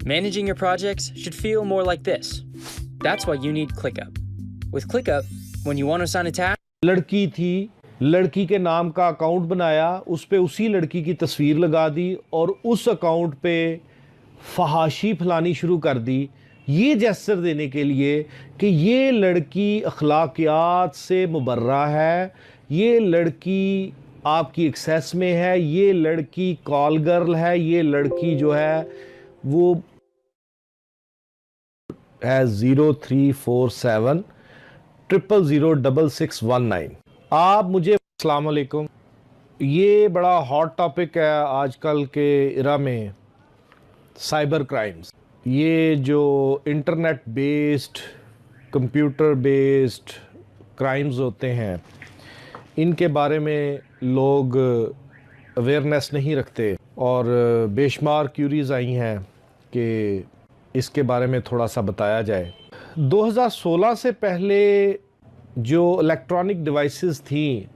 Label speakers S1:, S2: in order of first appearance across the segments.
S1: Managing your projects should feel more like this. That's why you need ClickUp. With ClickUp, when you want to assign a task,
S2: लड़की थी, लड़की के नाम का account बनाया, उस पे उसी लड़की की तस्वीर लगा दी और उस अकाउंट पे फहाशी फैलानी शुरू कर दी, ये जेस्चर देने के लिए कि ये लड़की अखलाकियात से मुबर्रा है, ये लड़की आपकी एक्सेस में है, ये लड़की कॉल गर्ल है, ये लड़की जो है वो है 0347 0006619। आप मुझे अस्सलाम वालेकुम। ये बड़ा हॉट टॉपिक है आजकल के इरा में, साइबर क्राइम्स। ये जो internet based, computer based crimes होते हैं, इनके बारे में लोग अवेयरनेस नहीं रखते और बेशुमार क्यूरीज आई हैं कि इसके बारे में थोड़ा सा बताया जाए। 2016 से पहले जो इलेक्ट्रॉनिक डिवाइसेस थी,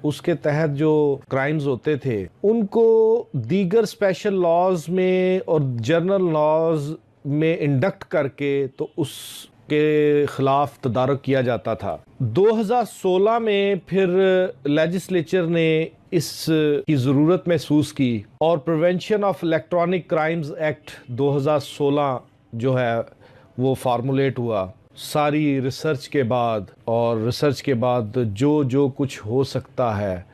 S2: उसके तहत जो क्राइम्स होते थे, उनको दीगर स्पेशल लॉज में और जनरल लॉज में इंडक्ट करके तो उसके खिलाफ तदारुक किया जाता था। 2016 में फिर लेजिस्लेचर ने इसकी ज़रूरत महसूस की और prevention of electronic crimes act 2016 जो है वो फार्मूलेट हुआ। सारी रिसर्च के बाद और रिसर्च के बाद जो कुछ हो सकता है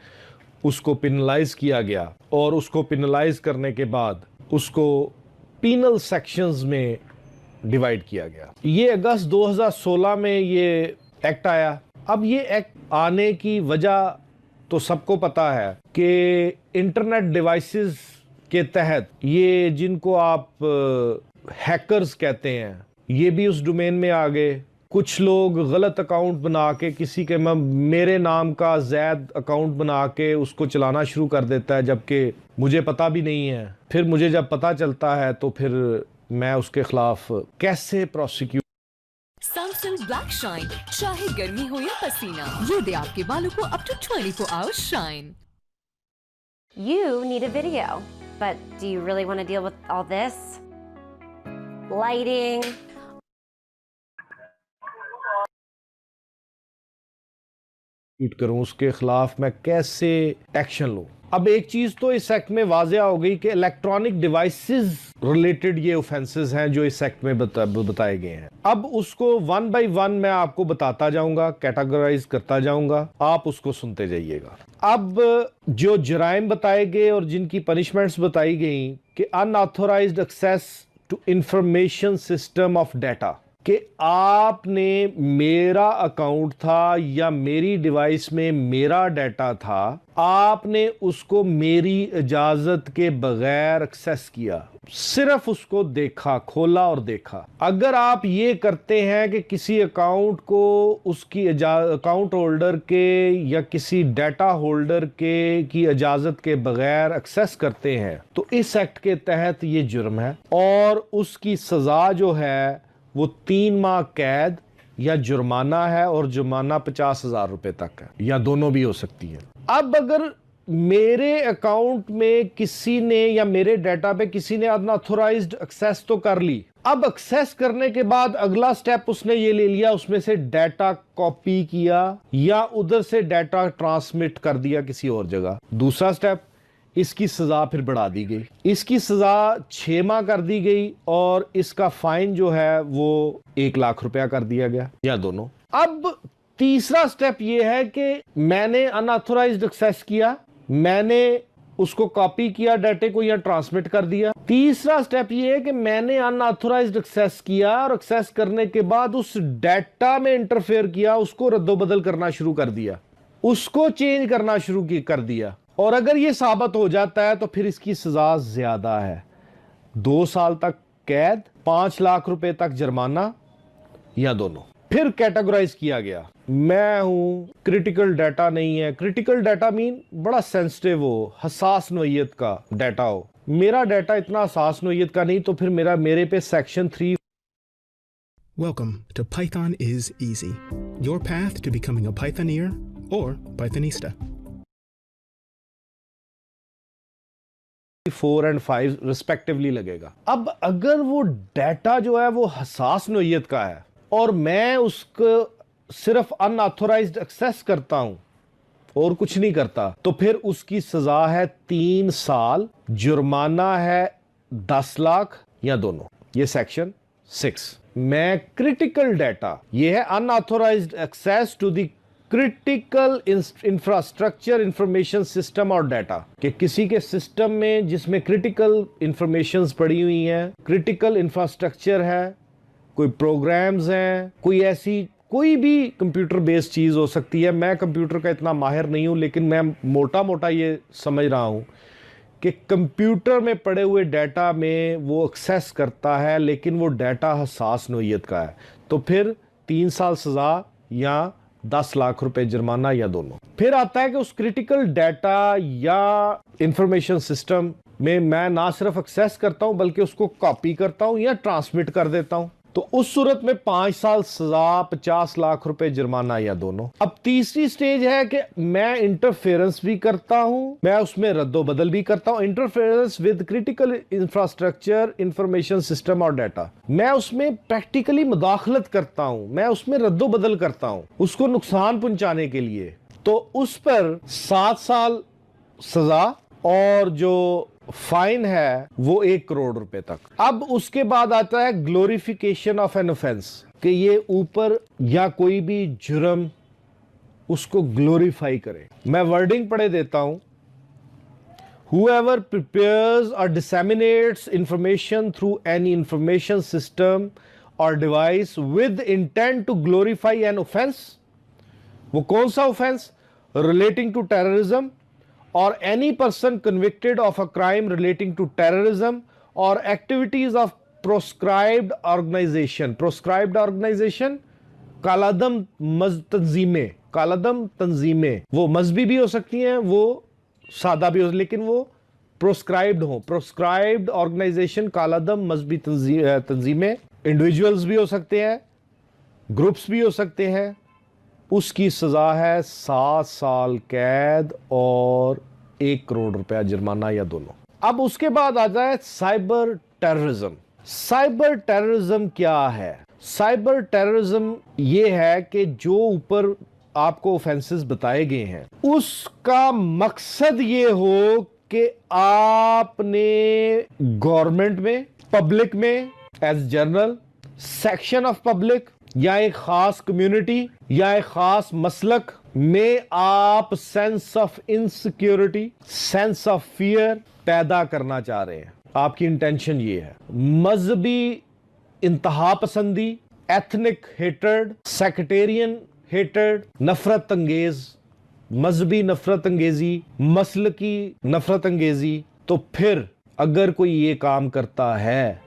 S2: उसको पिनलाइज किया गया और उसको पिनलाइज करने के बाद उसको पीनल सेक्शंस में डिवाइड किया गया। ये अगस्त 2016 में ये एक्ट आया। अब ये एक्ट आने की वजह तो सबको पता है कि इंटरनेट डिवाइसेस के तहत ये जिनको आप हैकर्स कहते हैं, ये भी उस डोमेन में आ गए। कुछ लोग गलत अकाउंट बना के किसी के मेरे नाम का जैद अकाउंट बना के उसको चलाना शुरू कर देता है, जबकि मुझे पता भी नहीं है। फिर मुझे जब पता चलता है तो फिर मैं उसके खिलाफ कैसे प्रोसिक्यूट।
S3: सनसिल्क ब्लैक शाइन, चाहे गर्मी हो या पसीना, ये दे आपके बालों को up to 24 hours shine.
S4: You need a video, but do you really want to deal with all this? Lighting.
S2: करूं, उसके खिलाफ मैं कैसे एक्शन लूं। अब एक चीज तो इस एक्ट में वाज़ेह हो गई कि इलेक्ट्रॉनिक डिवाइसेस रिलेटेड ये ऑफेंसेस हैं जो इस एक्ट में बताए गए हैं। अब उसको वन बाय वन मैं आपको बताता जाऊंगा, कैटेगराइज करता जाऊंगा, आप उसको सुनते जाइएगा। अब जो जराइम बताए गए और जिनकी पनिशमेंट्स बताई गई कि unauthorised access to information system of data, कि आपने मेरा अकाउंट था या मेरी डिवाइस में मेरा डाटा था, आपने उसको मेरी इजाजत के बगैर एक्सेस किया, सिर्फ उसको देखा, खोला और देखा। अगर आप ये करते हैं कि किसी अकाउंट को उसकी अकाउंट होल्डर के या किसी डाटा होल्डर के की इजाजत के बगैर एक्सेस करते हैं तो इस एक्ट के तहत ये जुर्म है और उसकी सजा जो है वो 3 माह कैद या जुर्माना है और जुर्माना 50,000 रुपए तक है, या दोनों भी हो सकती है। अब अगर मेरे अकाउंट में किसी ने या मेरे डाटा पे किसी ने अनऑथोराइज्ड एक्सेस तो कर ली, अब एक्सेस करने के बाद अगला स्टेप उसने ये ले लिया, उसमें से डाटा कॉपी किया या उधर से डाटा ट्रांसमिट कर दिया किसी और जगह। दूसरा स्टेप, इसकी सजा फिर बढ़ा दी गई, इसकी सजा 6 माह कर दी गई और इसका फाइन जो है वो 1 लाख रुपया कर दिया गया, या दोनों। अब तीसरा स्टेप ये है कि मैंने अनऑथोराइज्ड एक्सेस किया, मैंने उसको कॉपी किया डाटे को या ट्रांसमिट कर दिया। तीसरा स्टेप ये है कि मैंने अनऑथोराइज्ड एक्सेस किया और एक्सेस करने के बाद उस डाटा में इंटरफेयर किया, उसको रद्दोबदल करना शुरू कर दिया, उसको चेंज करना शुरू कर दिया। और अगर ये साबित हो जाता है तो फिर इसकी सजा ज्यादा है, 2 साल तक कैद, 5 लाख रुपए तक जुर्माना, या दोनों। फिर कैटेगराइज किया गया, मैं हूं क्रिटिकल डाटा नहीं है। क्रिटिकल डाटा मीन बड़ा सेंसिटिव हो, हसास नोयत का डाटा हो। मेरा डाटा इतना हसास नोयत का नहीं, तो फिर मेरे पे section 3।
S5: Welcome to Python is Easy, your path to becoming a Pythoneer or Pythonista.
S2: 4 and 5 respectively लगेगा। अब अगर वो डाटा जो है वो हसास नोयत का है और मैं उसको सिर्फ अनऑथोराइज्ड एक्सेस करता हूं और कुछ नहीं करता, तो फिर उसकी सजा है 3 साल, जुर्माना है 10 लाख या दोनों। ये सेक्शन 6। मैं क्रिटिकल डाटा, ये है unauthorised access to the critical infrastructure information system और डाटा, कि किसी के सिस्टम में जिसमें क्रिटिकल इंफॉर्मेशंस पड़ी हुई हैं, क्रिटिकल इंफ्रास्ट्रक्चर है, कोई प्रोग्राम्स हैं, कोई ऐसी कोई भी कंप्यूटर बेस्ड चीज हो सकती है। मैं कंप्यूटर का इतना माहिर नहीं हूं, लेकिन मैं मोटा मोटा ये समझ रहा हूं कि कंप्यूटर में पड़े हुए डाटा में वो एक्सेस करता है, लेकिन वो डाटा हसास नोयत का है, तो फिर 3 साल सजा या 10 लाख रुपए जुर्माना या दोनों। फिर आता है कि उस क्रिटिकल डाटा या इंफॉर्मेशन सिस्टम में मैं ना सिर्फ एक्सेस करता हूं बल्कि उसको कॉपी करता हूं या ट्रांसमिट कर देता हूं, तो उस सूरत में 5 साल सजा, 50 लाख रुपए जुर्माना या दोनों। अब तीसरी स्टेज है कि मैं इंटरफेरेंस भी करता हूं, मैं उसमें रद्दो बदल भी करता हूं। Interference with critical infrastructure information system और डाटा, मैं उसमें प्रैक्टिकली मुदाखलत करता हूं, मैं उसमें रद्दो बदल करता हूं उसको नुकसान पहुंचाने के लिए, तो उस पर 7 साल सजा और जो फाइन है वो 1 करोड़ रुपए तक। अब उसके बाद आता है ग्लोरिफिकेशन ऑफ एन ऑफेंस, कि ये ऊपर या कोई भी जुर्म उसको ग्लोरीफाई करे। मैं वर्डिंग पढ़े देता हूं, whoever prepares or disseminates information through any information system or device with intent to glorify an offense, वो कौन सा offence? relating to terrorism or any person convicted of a crime relating to terrorism or activities of proscribed organization। proscribed organization कालादम तंजीमें, कालादम तंजीमें वो मजहबी भी हो सकती हैं, वो सादा भी हो, लेकिन वो प्रोस्क्राइब्ड हो। प्रोस्क्राइब्ड ऑर्गेनाइजेशन, कालादम मजहबी तंजीमें, इंडिविजुअल्स भी हो सकते हैं, ग्रुप्स भी हो सकते हैं। उसकी सजा है 7 साल कैद और 1 करोड़ रुपया जुर्माना या दोनों। अब उसके बाद आ जाए साइबर टेररिज्म। साइबर टेररिज्म क्या है? साइबर टेररिज्म ये है कि जो ऊपर आपको ऑफेंसेस बताए गए हैं उसका मकसद ये हो कि आपने गवर्नमेंट में, पब्लिक में as general, section of public या एक खास कम्युनिटी या एक खास मसलक में आप sense of insecurity, sense of fear पैदा करना चाह रहे हैं। आपकी इंटेंशन ये है। मजहबी इंतहा पसंदी, एथनिक हेटर्ड, सेक्टेरियन हेटर्ड, नफरत अंगेज, मजहबी नफरत अंगेजी, मसलकी नफरत अंगेजी, तो फिर अगर कोई ये काम करता है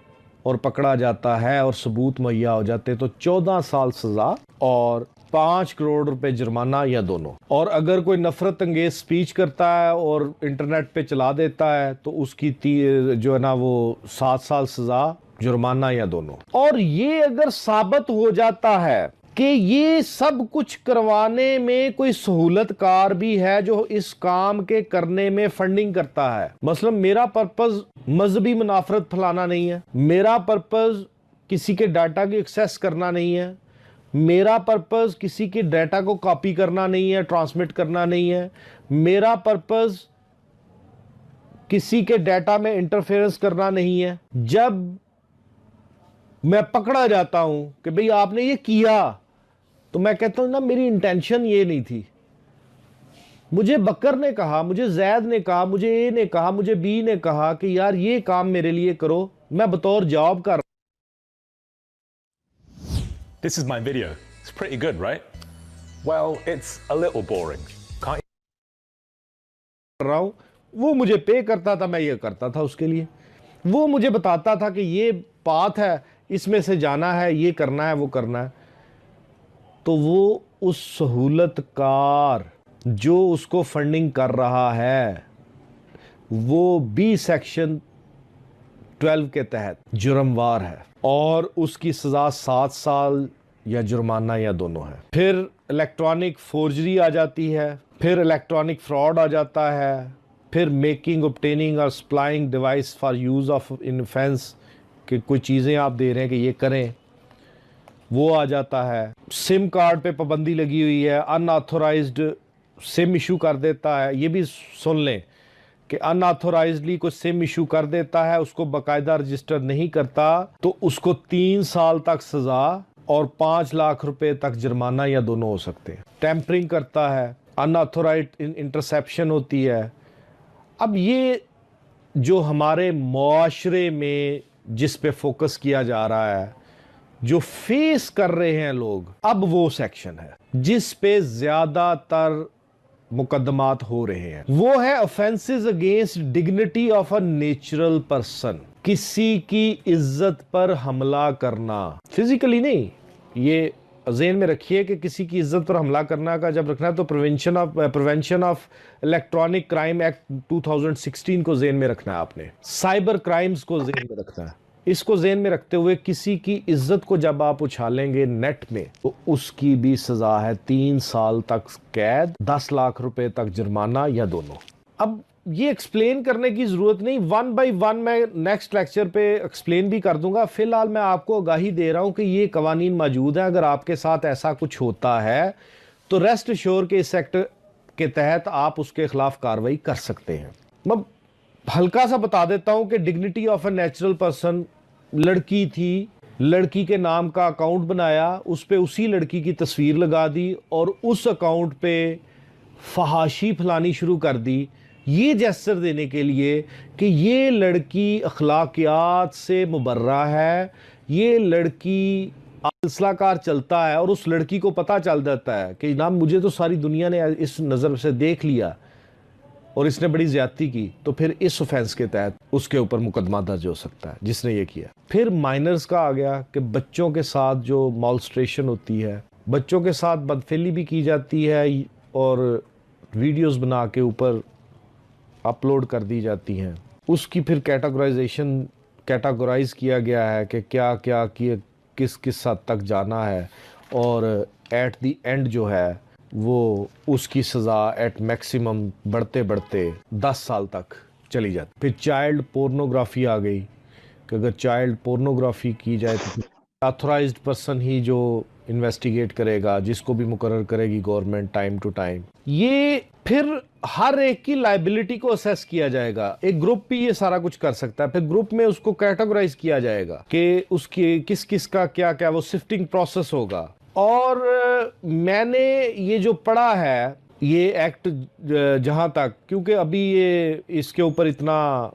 S2: और पकड़ा जाता है और सबूत मुहैया हो जाते तो 14 साल सजा और 5 करोड़ रुपए जुर्माना या दोनों। और अगर कोई नफरत अंगेज स्पीच करता है और इंटरनेट पे चला देता है तो उसकी जो है ना वो 7 साल सजा, जुर्माना या दोनों। और ये अगर साबित हो जाता है कि ये सब कुछ करवाने में कोई सहूलतकार भी है जो इस काम के करने में फंडिंग करता है, मतलब मेरा पर्पस मजहबी मुनाफरत फैलाना नहीं है, मेरा पर्पस किसी के डाटा की एक्सेस करना नहीं है, मेरा पर्पस किसी के डाटा को कॉपी करना नहीं है, ट्रांसमिट करना नहीं है, मेरा पर्पस किसी के डाटा में इंटरफेरेंस करना नहीं है। जब मैं पकड़ा जाता हूं कि भाई आपने ये किया, तो मैं कहता हूं ना मेरी इंटेंशन ये नहीं थी। मुझे बकर ने कहा, मुझे जैद ने कहा, मुझे ए ने कहा, मुझे बी ने कहा कि यार ये काम मेरे लिए करो, मैं बतौर जॉब कर
S6: This is my video. It's pretty good, right? Well, it's a little boring. Can't
S2: रहा हूं। वो मुझे पे करता था, मैं ये करता था उसके लिए। वो मुझे बताता था कि ये पाथ है, इसमें से जाना है, ये करना है, वो करना है। तो वो उस सहूलतकार जो उसको फंडिंग कर रहा है वो बी सेक्शन 12 के तहत जुर्मवार है और उसकी सजा 7 साल या जुर्माना या दोनों है। फिर इलेक्ट्रॉनिक फोर्जरी आ जाती है, फिर इलेक्ट्रॉनिक फ्रॉड आ जाता है, फिर मेकिंग, ऑब्टेनिंग और supplying device for use of in offence, कि कोई चीज़ें आप दे रहे हैं कि ये करें, वो आ जाता है। सिम कार्ड पे पाबंदी लगी हुई है, अनऑथोराइज्ड सिम इशू कर देता है। ये भी सुन लें कि अनऑथोराइजली कोई सिम इशू कर देता है, उसको बाकायदा रजिस्टर नहीं करता, तो उसको 3 साल तक सजा और 5 लाख रुपए तक जुर्माना या दोनों हो सकते हैं। टेम्परिंग करता है, अनऑथोराइज इंटरसेप्शन होती है। अब ये जो हमारे मुआशरे में जिस पे फोकस किया जा रहा है, जो फेस कर रहे हैं लोग, अब वो सेक्शन है जिस पे ज्यादातर मुकदमात हो रहे हैं। वो है offences against dignity of a natural person, किसी की इज्जत पर हमला करना, फिजिकली नहीं। ये ज़हन में रखिए कि किसी की इज्जत पर हमला करना का जब रखना है तो prevention of electronic crime act 2016 को ज़हन में रखना है आपने। साइबर क्राइम्स को ज़हन में रखना है। इसको ज़हन में रखते हुए किसी की इज्जत को जब आप उछालेंगे नेट में, तो उसकी भी सजा है 3 साल तक कैद, 10 लाख रुपए तक जुर्माना या दोनों। अब ये एक्सप्लेन करने की जरूरत नहीं, 1 बाय 1 मैं नेक्स्ट लेक्चर पे एक्सप्लेन भी कर दूंगा। फिलहाल मैं आपको आगाही दे रहा हूं कि ये कवानीन मौजूद है। अगर आपके साथ ऐसा कुछ होता है तो रेस्ट श्योर के इस एक्ट के तहत आप उसके खिलाफ कार्रवाई कर सकते हैं। मैं हल्का सा बता देता हूं कि dignity of a natural person, लड़की थी, लड़की के नाम का अकाउंट बनाया, उस पे उसी लड़की की तस्वीर लगा दी और उस अकाउंट पे फहाशी फैलानी शुरू कर दी, ये जेस्चर देने के लिए कि ये लड़की अखलाकियात से मुबर्रा है, ये लड़की सिलसिलाकार चलता है, और उस लड़की को पता चल जाता है कि ना मुझे तो सारी दुनिया ने इस नज़र से देख लिया और इसने बड़ी ज्यादती की, तो फिर इस ऑफेंस के तहत उसके ऊपर मुकदमा दर्ज हो सकता है जिसने ये किया। फिर माइनर्स का आ गया कि बच्चों के साथ जो मॉलस्ट्रेशन होती है, बच्चों के साथ बदफेली भी की जाती है और वीडियोस बना के ऊपर अपलोड कर दी जाती हैं। उसकी फिर कैटेगराइज किया गया है कि क्या क्या किए, किस किस हद तक जाना है, और एट द एंड जो है वो उसकी सज़ा एट मैक्सिमम बढ़ते बढ़ते 10 साल तक चली जाती। फिर चाइल्ड पोर्नोग्राफी आ गई कि अगर चाइल्ड पोर्नोग्राफी की जाए तो ऑथराइज्ड पर्सन ही जो इन्वेस्टिगेट करेगा, जिसको भी मुकर्रर करेगी गवर्नमेंट टाइम टू टाइम। ये फिर हर एक की लाइबिलिटी को असेस किया जाएगा। एक ग्रुप भी ये सारा कुछ कर सकता है, फिर ग्रुप में उसको कैटेगराइज किया जाएगा कि उसकी किस किस का क्या क्या, वो सिफ्टिंग प्रोसेस होगा। और मैंने ये जो पढ़ा है ये एक्ट जहां तक, क्योंकि अभी ये इसके ऊपर इतना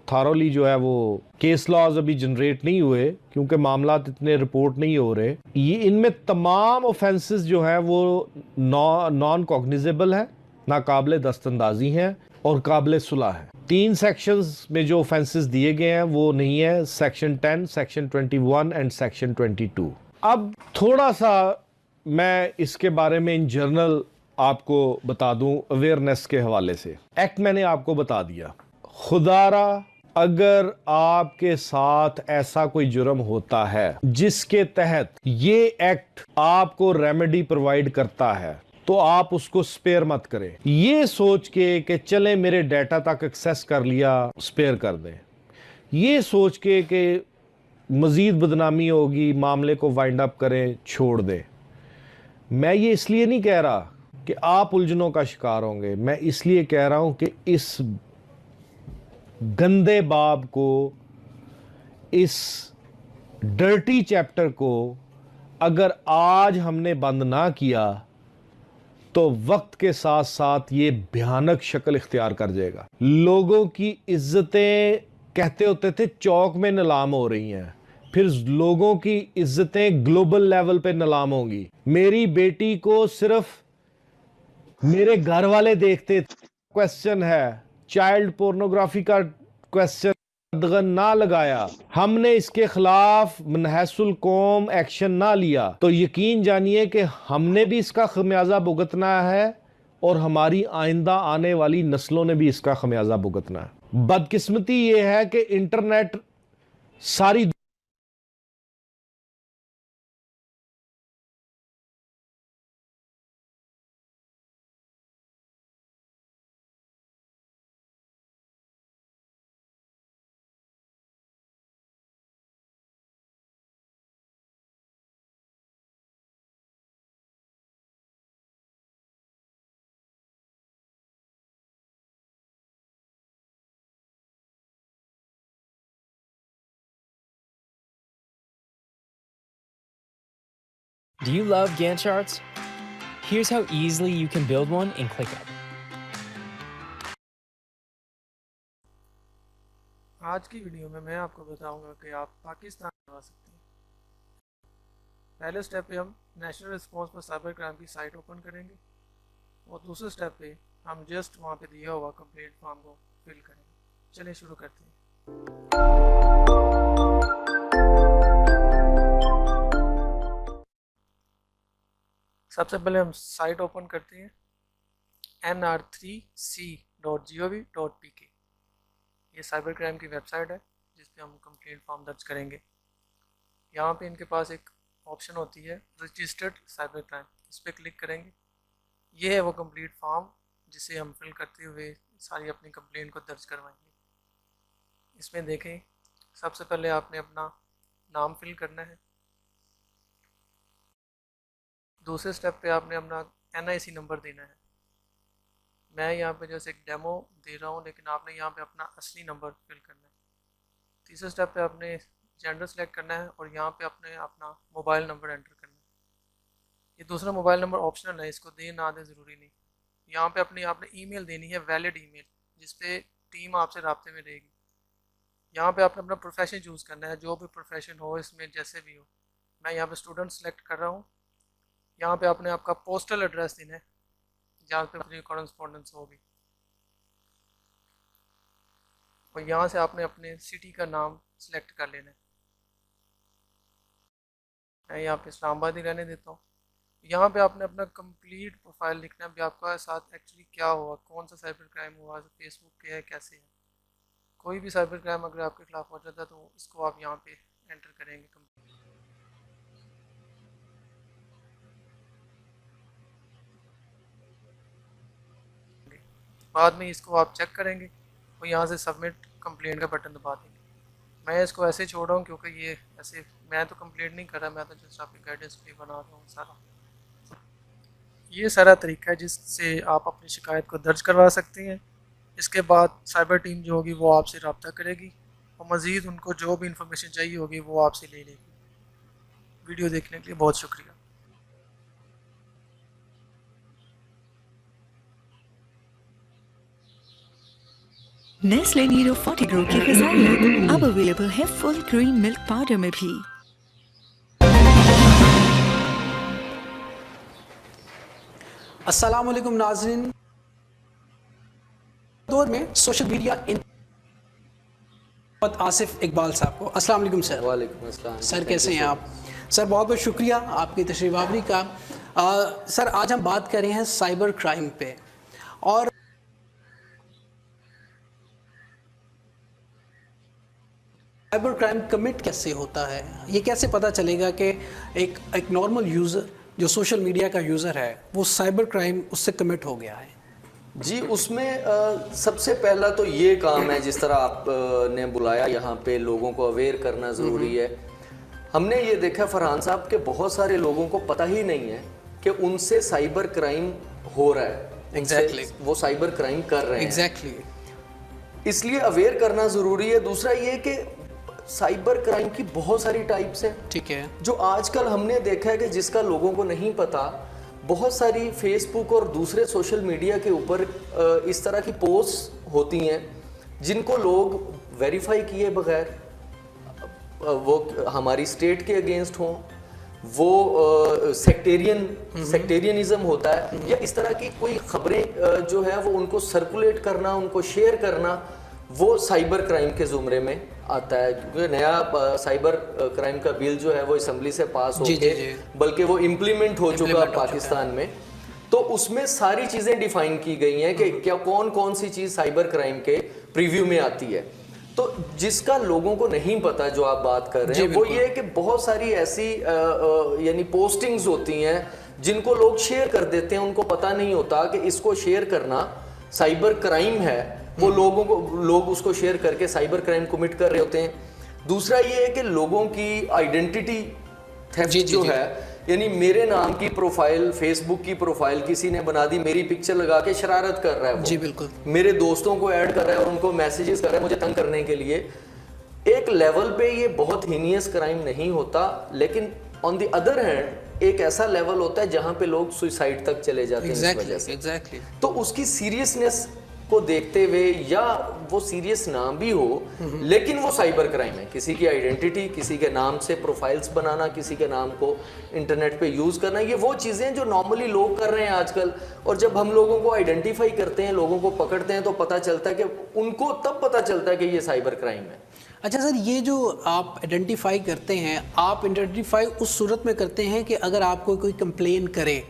S2: थारोली जो है वो केस लॉज अभी जनरेट नहीं हुए, क्योंकि मामला इतने रिपोर्ट नहीं हो रहे। ये इनमें तमाम ऑफेंसेस जो हैं वो नॉन कॉग्निजेबल है, नाकाबिले दस्तंदाजी हैं और काबिले सुलह है। 3 सेक्शंस में जो ऑफेंसेस दिए गए हैं वो नहीं है, सेक्शन 10, सेक्शन 21 एंड सेक्शन 22। अब थोड़ा सा मैं इसके बारे में इन जनरल आपको बता दूं अवेयरनेस के हवाले से। एक्ट मैंने आपको बता दिया। खुदारा अगर आपके साथ ऐसा कोई जुर्म होता है जिसके तहत ये एक्ट आपको रेमेडी प्रोवाइड करता है, तो आप उसको स्पेयर मत करें ये सोच के कि चले मेरे डाटा तक एक्सेस कर लिया, स्पेयर कर दें। ये सोच के कि मजीद बदनामी होगी, मामले को वाइंड अप करें, छोड़ दें। मैं ये इसलिए नहीं कह रहा कि आप उलझनों का शिकार होंगे, मैं इसलिए कह रहा हूं कि इस गंदे बाब को, इस डर्टी चैप्टर को अगर आज हमने बंद ना किया तो वक्त के साथ साथ ये भयानक शक्ल इख्तियार कर जाएगा। लोगों की इज्जतें कहते होते थे चौक में नीलाम हो रही हैं, फिर लोगों की इज्जतें ग्लोबल लेवल पे नीलाम होंगी। मेरी बेटी को सिर्फ मेरे घर वाले देखते थे। क्वेश्चन है चाइल्ड पोर्नोग्राफी का, क्वेश्चन ना लगाया, हमने इसके खिलाफ मनहसुल कौम एक्शन ना लिया, तो यकीन जानिए कि हमने भी इसका खमियाजा भुगतना है और हमारी आइंदा आने वाली नस्लों ने भी इसका खमियाजा भुगतना है। बदकिस्मती ये है कि इंटरनेट सारी
S1: Do you love Gantt charts? Here's how easily you can build one in ClickUp.
S7: आज की वीडियो में मैं आपको बताऊंगा कि आप पाकिस्तान बनवा सकते हैं। पहले स्टेप पे हम नेशनल रिस्पांस पर साइबर क्राइम की साइट ओपन करेंगे और दूसरे स्टेप पे हम जस्ट वहाँ पे दिया हुआ कंप्लीट फॉर्म को फिल करेंगे। चलिए शुरू करते हैं। सबसे पहले हम साइट ओपन करते हैं nr3c.gov.pk। ये साइबर क्राइम की वेबसाइट है जिस पे हम कंप्लेंट फॉर्म दर्ज करेंगे। यहाँ पे इनके पास एक ऑप्शन होती है रजिस्टर्ड साइबर क्राइम, इस पर क्लिक करेंगे। ये है वो कंप्लीट फॉर्म जिसे हम फिल करते हुए सारी अपनी कंप्लेंट को दर्ज करवाएंगे। इसमें देखें, सबसे पहले आपने अपना नाम फिल करना है। दूसरे स्टेप पे आपने अपना NIC नंबर देना है। मैं यहाँ पे जैसे एक डेमो दे रहा हूँ, लेकिन आपने यहाँ पे अपना असली नंबर फिल करना है। तीसरे स्टेप पे आपने जेंडर सेलेक्ट करना है और यहाँ पे अपने अपना मोबाइल नंबर एंटर करना है। ये दूसरा मोबाइल नंबर ऑप्शनल है, इसको दे ना दे ज़रूरी नहीं। यहाँ पे आपने ईमेल देनी है, वैलिड ईमेल, जिस पे टीम आपसे राब्ते में रहेगी। यहाँ पे आपने अपना प्रोफेशन चूज़ करना है, जो भी प्रोफेशन हो इसमें, जैसे भी हो। मैं यहाँ पे स्टूडेंट सेलेक्ट कर रहा हूँ। यहाँ पे आपने आपका पोस्टल एड्रेस देना है जहाँ पे अपनी कॉरेस्पॉन्डेंस होगी, और यहाँ से आपने अपने सिटी का नाम सेलेक्ट कर लेना है। मैं यहाँ पे इस्लामाबाद ही रहने देता हूँ। यहाँ पे आपने अपना कंप्लीट प्रोफाइल लिखना है भी आपका साथ एक्चुअली क्या हुआ, कौन सा साइबर क्राइम हुआ, फेसबुक के है, कैसे है। कोई भी साइबर क्राइम अगर आपके खिलाफ हो जाता है तो इसको आप यहाँ पे एंटर करेंगे। बाद में इसको आप चेक करेंगे और यहाँ से सबमिट कंप्लेंट का बटन दबा देंगे। मैं इसको ऐसे छोड़ रहा हूँ क्योंकि ये ऐसे मैं तो कंप्लेंट नहीं कर रहा, मैं तो जस्ट आपकी गाइडेंस के लिए बना रहा हूँ सारा। ये सारा तरीका है जिससे आप अपनी शिकायत को दर्ज करवा सकते हैं। इसके बाद साइबर टीम जो होगी वो आपसे रब्ता करेगी और मज़ीद उनको जो भी इंफॉर्मेशन चाहिए होगी वो आपसे ले लेगी। वीडियो देखने के लिए बहुत शुक्रिया।
S8: नेस्ले नीरो 40 ग्रो की ग़िज़ाइयत अब अवेलेबल है फुल क्रीम मिल्क पाउडर में भी।
S9: अस्सलाम वालेकुम नाज़रीन। दौर में सोशल मीडिया आसिफ इकबाल साहब को अस्सलाम वालेकुम सर।
S10: वालेकुम अस्सलाम
S9: सर, कैसे हैं आप? सर बहुत बहुत शुक्रिया आपकी तशरीफ़ आवरी का। सर आज हम बात कर रहे हैं साइबर क्राइम पे, और साइबर क्राइम कमिट कैसे होता है, ये कैसे पता चलेगा कि एक नॉर्मल यूज़र जो सोशल मीडिया का यूज़र है वो साइबर क्राइम उससे कमिट हो गया है?
S10: जी, उसमें सबसे पहला तो ये काम है, जिस तरह आप ने बुलाया यहाँ पे लोगों को अवेयर करना ज़रूरी है। हमने ये देखा फरहान साहब के बहुत सारे लोगों को पता ही नहीं है कि उनसे साइबर क्राइम हो रहा है।
S9: एग्जैक्टली
S10: वो साइबर क्राइम कर रहे हैं।
S9: एग्जैक्टली
S10: इसलिए अवेयर करना ज़रूरी है। दूसरा ये कि साइबर क्राइम की बहुत सारी टाइप्स हैं,
S9: ठीक है,
S10: जो आजकल हमने देखा है कि जिसका लोगों को नहीं पता। बहुत सारी फेसबुक और दूसरे सोशल मीडिया के ऊपर इस तरह की पोस्ट होती हैं जिनको लोग वेरीफाई किए बगैर, वो हमारी स्टेट के अगेंस्ट हों, वो सेक्टेरियनिज्म होता है, या इस तरह की कोई खबरें जो है वो उनको सर्कुलेट करना, उनको शेयर करना, वो साइबर क्राइम के ज़ुमरे में आता है। क्योंकि नया साइबर क्राइम का बिल जो है वो असेंबली से पास हो के, बल्कि वो इम्प्लीमेंट हो चुका पाकिस्तान में, तो उसमें सारी चीज़ें डिफाइन की गई हैं कि क्या कौन कौन सी चीज़ साइबर क्राइम के प्रीव्यू में आती है। तो जिसका लोगों को नहीं पता, जो आप बात कर रहे हैं, वो ये है कि बहुत सारी ऐसी यानी पोस्टिंग्स होती हैं जिनको लोग शेयर कर देते हैं, उनको पता नहीं होता कि इसको शेयर करना साइबर क्राइम है। वो लोग उसको शेयर करके साइबर क्राइम कमिट कर रहे होते हैं। दूसरा ये है कि लोगों की आइडेंटिटी थेफ्ट जो है, यानी मेरे नाम की प्रोफाइल, फेसबुक की प्रोफाइल किसी ने बना दी, मेरी पिक्चर लगा के शरारत कर रहा है वो।
S9: जी बिल्कुल।
S10: मेरे दोस्तों को ऐड कर रहा है और उनको मैसेजेस कर रहा है मुझे तंग करने के लिए। एक लेवल पे ये बहुत हीनियस क्राइम नहीं होता, लेकिन ऑन द अदर हैंड एक ऐसा लेवल होता है जहां पे लोग सुसाइड तक चले जाते हैं इस वजह से।
S9: एग्जैक्टली।
S10: तो उसकी सीरियसनेस को देखते हुए, या वो सीरियस ना भी हो लेकिन वो साइबर क्राइम है, किसी की आइडेंटिटी, किसी के नाम से प्रोफाइल्स बनाना, किसी के नाम को इंटरनेट पे यूज करना, ये वो चीजें जो नॉर्मली लोग कर रहे हैं आजकल। और जब हम लोगों को आइडेंटिफाई करते हैं, लोगों को पकड़ते हैं, तो पता चलता है कि उनको तब पता चलता है कि ये साइबर क्राइम है।
S9: अच्छा सर, ये जो आप आइडेंटिफाई करते हैं, आप आइडेंटिफाई उस सूरत में करते हैं कि अगर आपको कोई कंप्लेन करे?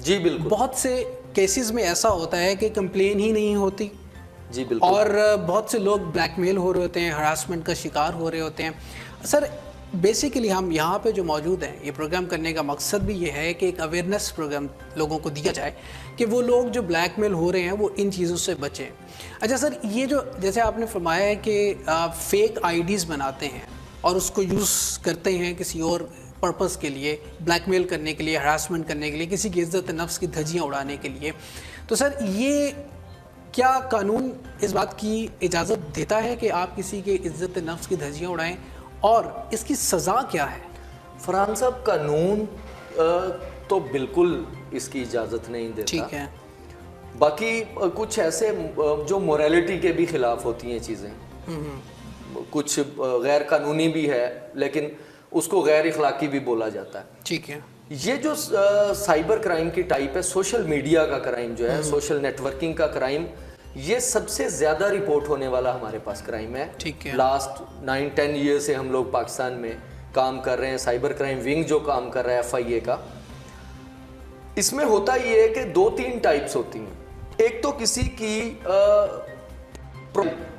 S10: जी बिल्कुल।
S9: बहुत से केसेस में ऐसा होता है कि कंप्लेन ही नहीं होती।
S10: जी बिल्कुल।
S9: और बहुत से लोग ब्लैकमेल हो रहे होते हैं, हरासमेंट का शिकार हो रहे होते हैं। सर बेसिकली हम यहाँ पे जो मौजूद हैं, ये प्रोग्राम करने का मकसद भी ये है कि एक अवेयरनेस प्रोग्राम लोगों को दिया जाए कि वो लोग जो ब्लैकमेल हो रहे हैं वो इन चीज़ों से बचें। अच्छा सर, ये जो जैसे आपने फरमाया है कि फेक आईडीज़ बनाते हैं और उसको यूज़ करते हैं किसी और पर्पस के लिए, ब्लैकमेल करने के लिए, हरासमेंट करने के लिए, किसी की इज्जत नफ्स की धज्जियाँ उड़ाने के लिए, तो सर ये क्या कानून इस बात की इजाज़त देता है कि आप किसी के इज्जत नफ्स की धज्जियाँ उड़ाएं, और इसकी सज़ा क्या है?
S10: फरहान साहब, कानून तो बिल्कुल इसकी इजाज़त नहीं देता।
S9: ठीक है।
S10: बाकी कुछ ऐसे जो मोरालिटी के भी खिलाफ होती हैं चीज़ें, कुछ गैर कानूनी भी है लेकिन उसको गैर इखलाकी भी बोला जाता है।
S9: ठीक है।
S10: ये जो साइबर क्राइम की टाइप है, सोशल मीडिया का क्राइम जो है, सोशल नेटवर्किंग का क्राइम, ये सबसे ज़्यादा रिपोर्ट होने वाला हमारे पास क्राइम है।
S9: ठीक है।
S10: लास्ट 9-10 ईयर से हम लोग पाकिस्तान में काम कर रहे हैं, साइबर क्राइम विंग जो काम कर रहा है FIA का। इसमें होता ये है कि 2-3 टाइप्स होती हैं। एक तो किसी की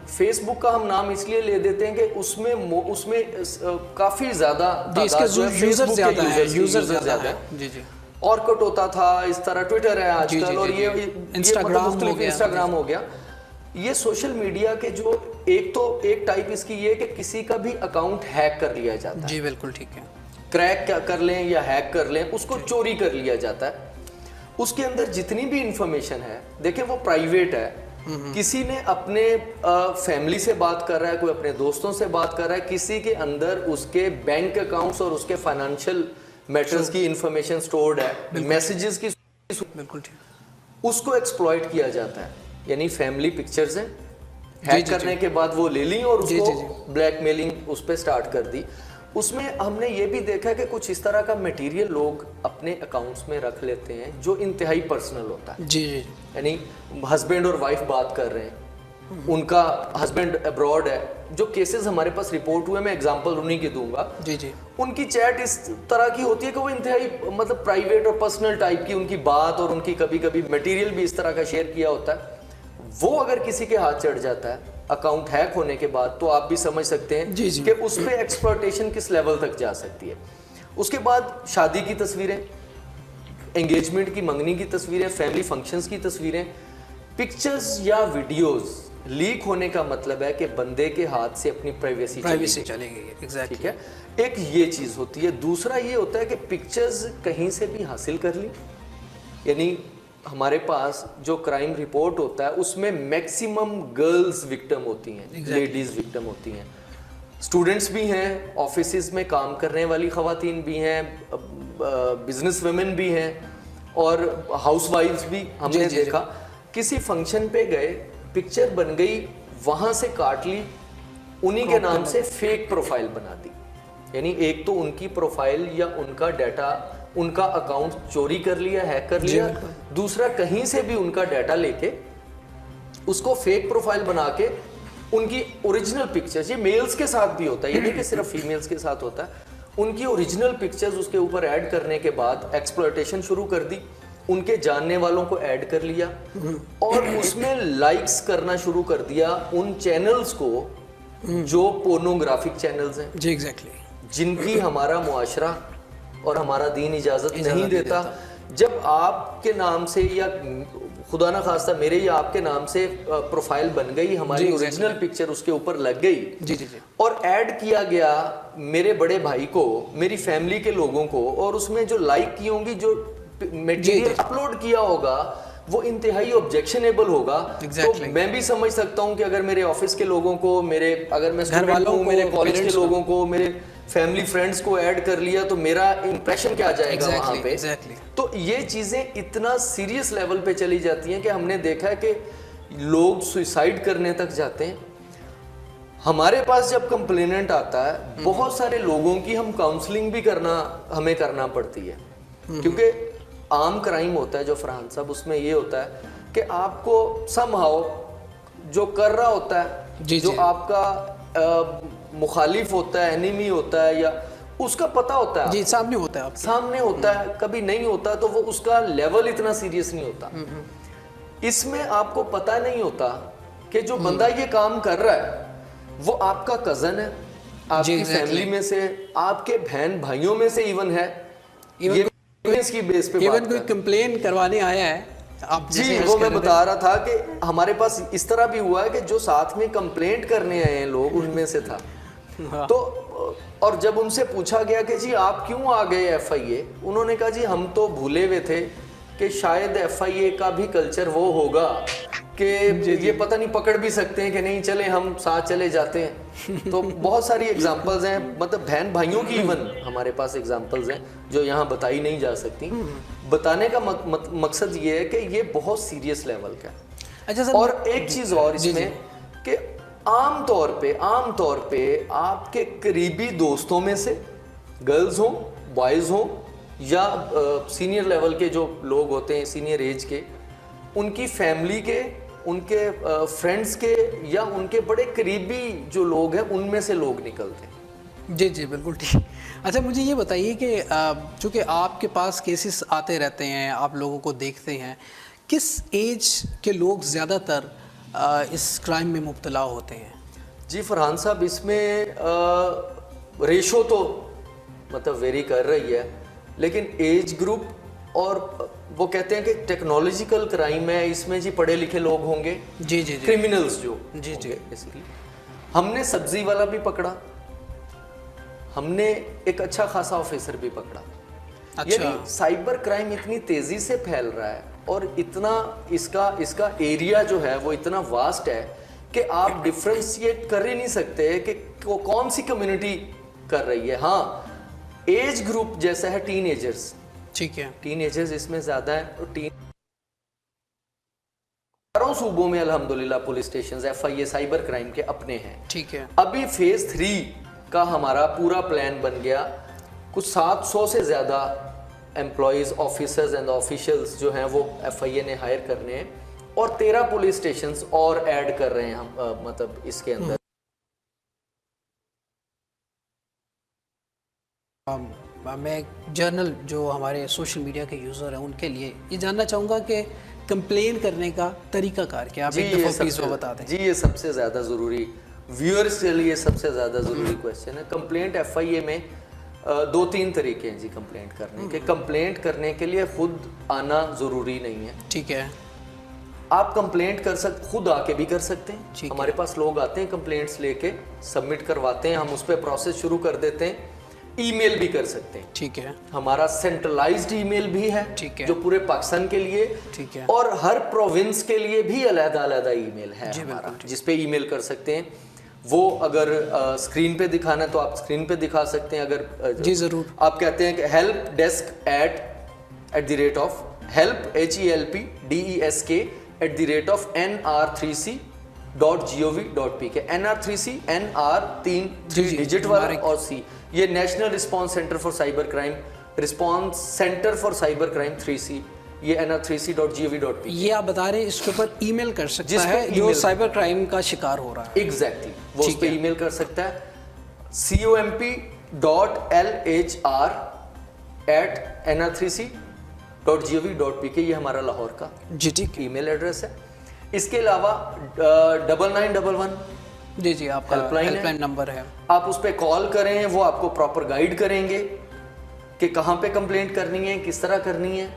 S10: फेसबुक का हम नाम इसलिए ले देते हैं कि उसमें काफ़ी ज़्यादा
S9: यूजर ज़्यादा है। जी जी।
S10: ऑर्कुट होता था, इस तरह ट्विटर है आजकल, और ये इंस्टाग्राम हो गया। ये सोशल मीडिया के जो एक टाइप इसकी ये कि किसी का भी अकाउंट हैक कर लिया जाता है।
S9: जी बिल्कुल ठीक है।
S10: क्रैक कर लें या हैक कर लें, उसको चोरी कर लिया जाता है। उसके अंदर जितनी भी इंफॉर्मेशन है, देखिए वो प्राइवेट है। किसी ने अपने फैमिली से बात कर रहा है, कोई अपने दोस्तों से बात कर रहा है, किसी के अंदर उसके बैंक अकाउंट्स और उसके फाइनेंशियल मैटर्स की इंफॉर्मेशन स्टोर्ड है, मैसेजेस की,
S9: बिल्कुल ठीक,
S10: उसको एक्सप्लॉइट किया जाता है। यानी फैमिली पिक्चर्स हैं, हैक करने के बाद वो ले ली और उसको ब्लैकमेलिंग उस पर स्टार्ट कर दी। उसमें हमने ये भी देखा कि कुछ इस तरह का मटेरियल लोग अपने अकाउंट्स में रख लेते हैं जो इंतहाई पर्सनल होता है।
S9: जी जी।
S10: यानी हस्बैंड और वाइफ बात कर रहे हैं, उनका हस्बैंड अब्रॉड है, जो केसेस हमारे पास रिपोर्ट हुए, मैं एग्जांपल उन्हीं के दूंगा।
S9: जी जी।
S10: उनकी चैट इस तरह की होती है कि वो इंतहाई मतलब प्राइवेट और पर्सनल टाइप की उनकी बात, और उनकी कभी कभी मटेरियल भी इस तरह का शेयर किया होता है। वो अगर किसी के हाथ चढ़ जाता है अकाउंट हैक होने के बाद, तो आप भी समझ सकते हैं कि उस पर एक्सप्लॉयटेशन किस लेवल तक जा सकती है। उसके बाद शादी की तस्वीरें, एंगेजमेंट की, मंगनी की तस्वीरें, फैमिली फंक्शंस की तस्वीरें, पिक्चर्स या वीडियोस लीक होने का मतलब है कि बंदे के हाथ से अपनी प्राइवेसी
S9: चलेगी। एग्जैक्टली।
S10: ठीक है, एक ये चीज होती है। दूसरा ये होता है कि पिक्चर्स कहीं से भी हासिल कर ली, यानी हमारे पास जो क्राइम रिपोर्ट होता है उसमें मैक्सिमम गर्ल्स विक्टिम होती हैं, लेडीज विक्टिम होती हैं, स्टूडेंट्स भी हैं, ऑफिसेज में काम करने वाली खवातीन भी हैं, बिजनेस वुमेन भी हैं, और हाउसवाइफ्स भी। हमने देखा किसी फंक्शन पे गए, पिक्चर बन गई, वहां से काट ली, उन्हीं के नाम से फेक प्रोफाइल बना दी। यानी एक तो उनकी प्रोफाइल या उनका डाटा, उनका अकाउंट चोरी कर लिया, हैक कर लिया, दूसरा कहीं से भी उनका डाटा लेके उसको फेक प्रोफाइल बना के उनकी ओरिजिनल पिक्चर्स, ये मेल्स के साथ भी होता है, ये नहीं कि सिर्फ फीमेल्स के साथ होता है, उनकी ओरिजिनल पिक्चर्स उसके ऊपर ऐड करने के बाद एक्सप्लॉयटेशन शुरू कर दी, उनके जानने वालों को ऐड कर लिया और उसमें लाइक्स करना शुरू कर दिया उन चैनल्स को जो पोर्नोग्राफिक चैनल्स हैं।
S9: जी एग्जैक्टली।
S10: जिनकी हमारा मुआशरा और हमारा दीन इजाज़त नहीं देता। जब आपके नाम से या खुदा ना खास्ता मेरे या आपके नाम से प्रोफाइल बन गई, हमारी ओरिजिनल पिक्चर उसके ऊपर लग गई,
S9: जी जी जी,
S10: और ऐड किया गया मेरे बड़े भाई को, मेरी फैमिली के लोगों को, और उसमें जो लाइक की होंगी, जो मटेरियल अपलोड किया होगा, वो इंतहाई ऑब्जेक्शनेबल होगा।
S9: Exactly.
S10: तो मैं भी समझ सकता हूँ कि अगर मेरे ऑफिस के लोगों को, मेरे अगर मैं
S9: घर वालों
S10: हूँ,
S9: को,
S10: मेरे कॉलेज के
S9: parents
S10: लोगों को, मेरे फैमिली फ्रेंड्स को ऐड कर लिया तो मेरा इंप्रेशन क्या जाएगा वहाँ पे। तो ये चीजें इतना सीरियस लेवल पे चली जाती हैं कि हमने देखा है कि लोग सुसाइड करने तक जाते हैं। हमारे पास जब कंप्लेनेंट आता है, बहुत सारे लोगों की हम काउंसलिंग भी हमें करना पड़ती है, क्योंकि आम क्राइम होता है जो फरहान साहब, उसमें ये होता है कि आपको समहाउ जो कर रहा होता है, जो आपका मुखालिफ होता है, एनिमी होता है, या उसका पता होता है,
S9: जी सामने होता है,
S10: सामने होता है, कभी नहीं होता तो वो उसका लेवल इतना सीरियस नहीं होता। इसमें आपको पता नहीं होता कि जो बंदा ये काम कर रहा है वो आपका कजन है, आपकी फैमिली में से, आपके बहन भाइयों में से इवन है, इसकी बेस पे
S9: इवन कोई कंप्लेन करवाने आया है आप
S10: जी, वो मैं बता रहा था कि हमारे पास इस तरह भी हुआ है कि जो साथ में कंप्लेंट करने आए हैं लोग, उनमें से था। तो और जब उनसे पूछा गया कि जी आप क्यों आ गए FIA, उन्होंने कहा जी हम तो भूले हुए थे कि शायद FIA का भी कल्चर वो होगा कि ये पता नहीं पकड़ भी सकते हैं कि नहीं, चले हम साथ चले जाते हैं। तो बहुत सारी एग्जांपल्स हैं, मतलब बहन भाइयों की इवन हमारे पास एग्जांपल्स हैं जो यहाँ बताई नहीं जा सकती। बताने का मकसद ये है कि ये बहुत सीरियस लेवल का है।
S9: अच्छा सर,
S10: और एक चीज और इसमें कि आम तौर पे आपके करीबी दोस्तों में से, गर्ल्स हो, बॉयज हो, या सीनियर लेवल के जो लोग होते हैं, सीनियर एज के, उनकी फैमिली के, उनके फ्रेंड्स के, या उनके बड़े करीबी जो लोग हैं उनमें से लोग निकलते हैं।
S9: जी जी बिल्कुल ठीक। अच्छा मुझे ये बताइए कि चूँकि आपके पास केसेस आते रहते हैं, आप लोगों को देखते हैं, किस एज के लोग ज़्यादातर इस क्राइम में मुब्तला होते हैं?
S10: जी फरहान साहब, इसमें रेशो तो मतलब वेरी कर रही है, लेकिन एज ग्रुप और वो कहते हैं कि टेक्नोलॉजिकल क्राइम है, इसमें जी पढ़े लिखे लोग होंगे,
S9: जी जी
S10: क्रिमिनल्स जो
S9: जी जी।
S10: बेसिकली हमने सब्जी वाला भी पकड़ा, हमने एक अच्छा खासा ऑफिसर भी पकड़ा।
S9: अच्छा।
S10: यानी साइबर क्राइम इतनी तेजी से फैल रहा है और इतना इसका एरिया जो है वो इतना वास्ट है कि आप डिफ्रेंशिएट कर ही नहीं सकते कि कौन सी कम्युनिटी कर रही है। हाँ, एज ग्रुप जैसा है टीनेजर्स,
S9: ठीक है,
S10: टीनेजर्स इसमें ज्यादा है। और चारों सूबों में अल्हम्दुलिल्लाह police station FIA cyber crime के अपने हैं।
S9: ठीक है।
S10: अभी फेज 3 का हमारा पूरा प्लान बन गया, कुछ 700 से ज्यादा एम्प्लॉयज, ऑफिसर्स एंड ऑफिशियल्स जो हैं वो FIA ने हायर करने हैं, और 13 पुलिस स्टेशंस और ऐड कर रहे हैं हम, मतलब इसके अंदर।
S9: मैं जर्नल जो हमारे सोशल मीडिया के यूज़र हैं उनके लिए ये जानना चाहूँगा कि कंप्लेन करने का तरीकाकार क्या, आप एक दफ़ा प्लीज़ वो बता दें।
S10: जी, ये सबसे ज़्यादा ज़रूरी, व्यूअर्स के लिए सबसे ज़्यादा ज़रूरी क्वेश्चन है। कंप्लेंट FIA में 2-3 तरीके हैं जी कंप्लेंट करने के। कंप्लेंट करने के लिए खुद आना ज़रूरी नहीं है,
S9: ठीक है।
S10: आप कंप्लेंट खुद आके भी कर सकते हैं। हमारे पास लोग आते हैं कंप्लेंट्स लेके, सबमिट करवाते हैं, हम उस पर प्रोसेस शुरू कर देते हैं। ईमेल भी कर सकते हैं,
S9: ठीक है।
S10: हमारा सेंट्रलाइज्ड ईमेल भी है,
S9: ठीक है,
S10: जो पूरे पाकिस्तान के लिए,
S9: ठीक है,
S10: और हर प्रोविंस के लिए भी अलग-अलग ईमेल है हमारा, जिस पे ईमेल कर सकते हैं। वो अगर स्क्रीन पे दिखाना है तो आप स्क्रीन पे दिखा सकते हैं। अगर
S9: जी ज़रूर,
S10: आप कहते हैं कि help desk @help NR3C@nr3c.gov.pk। NR3C, NR 3 digit वाला और C, ये national response centre for cyber crime, response centre for cyber crime 3C, ये nr3c.gov.pk।
S9: ये आप बता रहे हैं इसके ऊपर ईमेल कर सकता है जो साइबर क्राइम का शिकार हो रहा है।
S10: एग्जैक्टली, वो उस पे ईमेल कर सकता है। comp.lhr@nr3c.gov.pk, ये हमारा लाहौर का
S9: जी ठीक
S10: ईमेल एड्रेस है। इसके अलावा 9911
S9: जी जी आपका हेल्पलाइन नंबर है,
S10: आप उस पर कॉल करें, वो आपको प्रॉपर गाइड करेंगे कि कहाँ पे कंप्लेंट करनी है, किस तरह करनी है।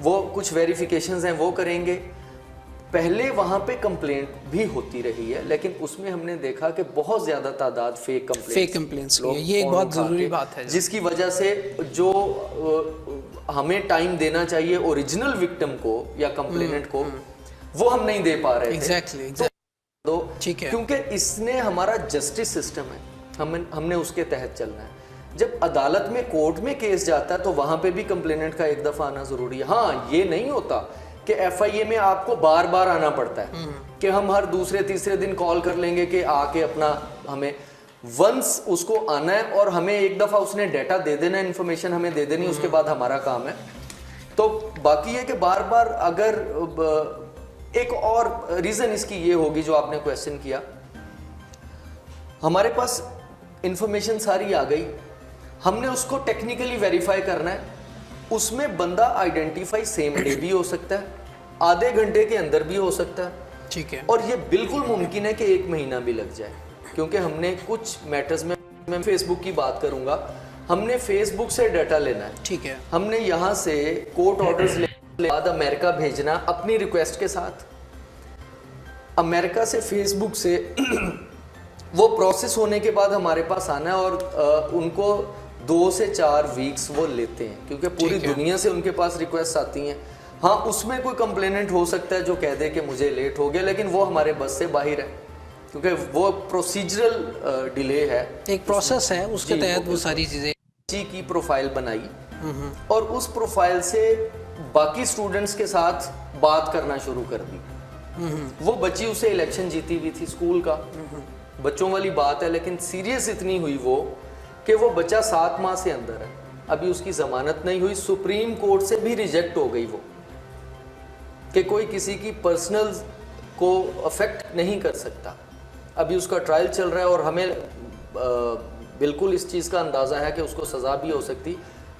S10: वो कुछ वेरिफिकेशंस हैं वो करेंगे। पहले वहाँ पे कंप्लेंट भी होती रही है, लेकिन उसमें हमने देखा कि बहुत ज़्यादा तादाद फेक कंप्लेंट्स
S9: की है। ये एक बहुत ज़रूरी बात है,
S10: जिसकी वजह से जो हमें टाइम देना चाहिए ओरिजिनल विक्टिम को या कंप्लेनेंट को, वो हम नहीं दे पा रहे थे।
S9: एग्जैक्टली
S10: तो
S9: ठीक है,
S10: क्योंकि इसने हमारा जस्टिस सिस्टम है, हमने उसके तहत चलना है। जब अदालत में कोर्ट में केस जाता है तो वहां पे भी कंप्लेनेंट का एक दफा आना जरूरी है। हाँ, ये नहीं होता कि FIA में आपको बार बार आना पड़ता है कि हम हर दूसरे तीसरे दिन कॉल कर लेंगे कि आके अपना हमें वंस उसको आना है और हमें एक दफा उसने डाटा दे देना, इन्फॉर्मेशन हमें दे देनी, उसके बाद हमारा काम है। तो बाकी है कि बार बार अगर एक और रीजन इसकी ये होगी जो आपने क्वेश्चन किया, हमारे पास इंफॉर्मेशन सारी आ गई, हमने उसको टेक्निकली वेरीफाई करना है। उसमें बंदा आइडेंटिफाई सेम डे भी हो सकता है, आधे घंटे के अंदर भी हो सकता है,
S9: ठीक है,
S10: और ये बिल्कुल मुमकिन है कि 1 महीना भी लग जाए, क्योंकि हमने कुछ मैटर्स में, मैं फेसबुक की बात करूंगा, हमने फेसबुक से डाटा लेना है,
S9: ठीक है,
S10: हमने यहाँ से कोर्ट ऑर्डर्स ले बाद अमेरिका भेजना अपनी रिक्वेस्ट के साथ, अमेरिका से फेसबुक से वो प्रोसेस होने के बाद हमारे पास आना है, और उनको 2 से 4 वीक्स वो लेते हैं, क्योंकि पूरी दुनिया से उनके पास रिक्वेस्ट आती हैं। हाँ, उसमें कोई कंप्लेनेंट हो सकता है जो कह दे कि मुझे लेट हो गया, लेकिन वो हमारे बस से बाहर है, क्योंकि वो प्रोसीजरल डिले है,
S9: एक प्रोसेस है, उसके तहत वो सारी चीज़ें
S10: की प्रोफाइल बनाई और उस प्रोफाइल से बाकी स्टूडेंट्स के साथ बात करना शुरू कर दी। वो बच्ची उसे इलेक्शन जीती हुई थी स्कूल का, बच्चों वाली बात है, लेकिन सीरियस इतनी हुई वो कि वो बच्चा 7 माह से अंदर है, अभी उसकी जमानत नहीं हुई, सुप्रीम कोर्ट से भी रिजेक्ट हो गई वो, कि कोई किसी की पर्सनल को अफेक्ट नहीं कर सकता। अभी उसका ट्रायल चल रहा है और हमें बिल्कुल इस चीज़ का अंदाज़ा है कि उसको सज़ा भी हो सकती।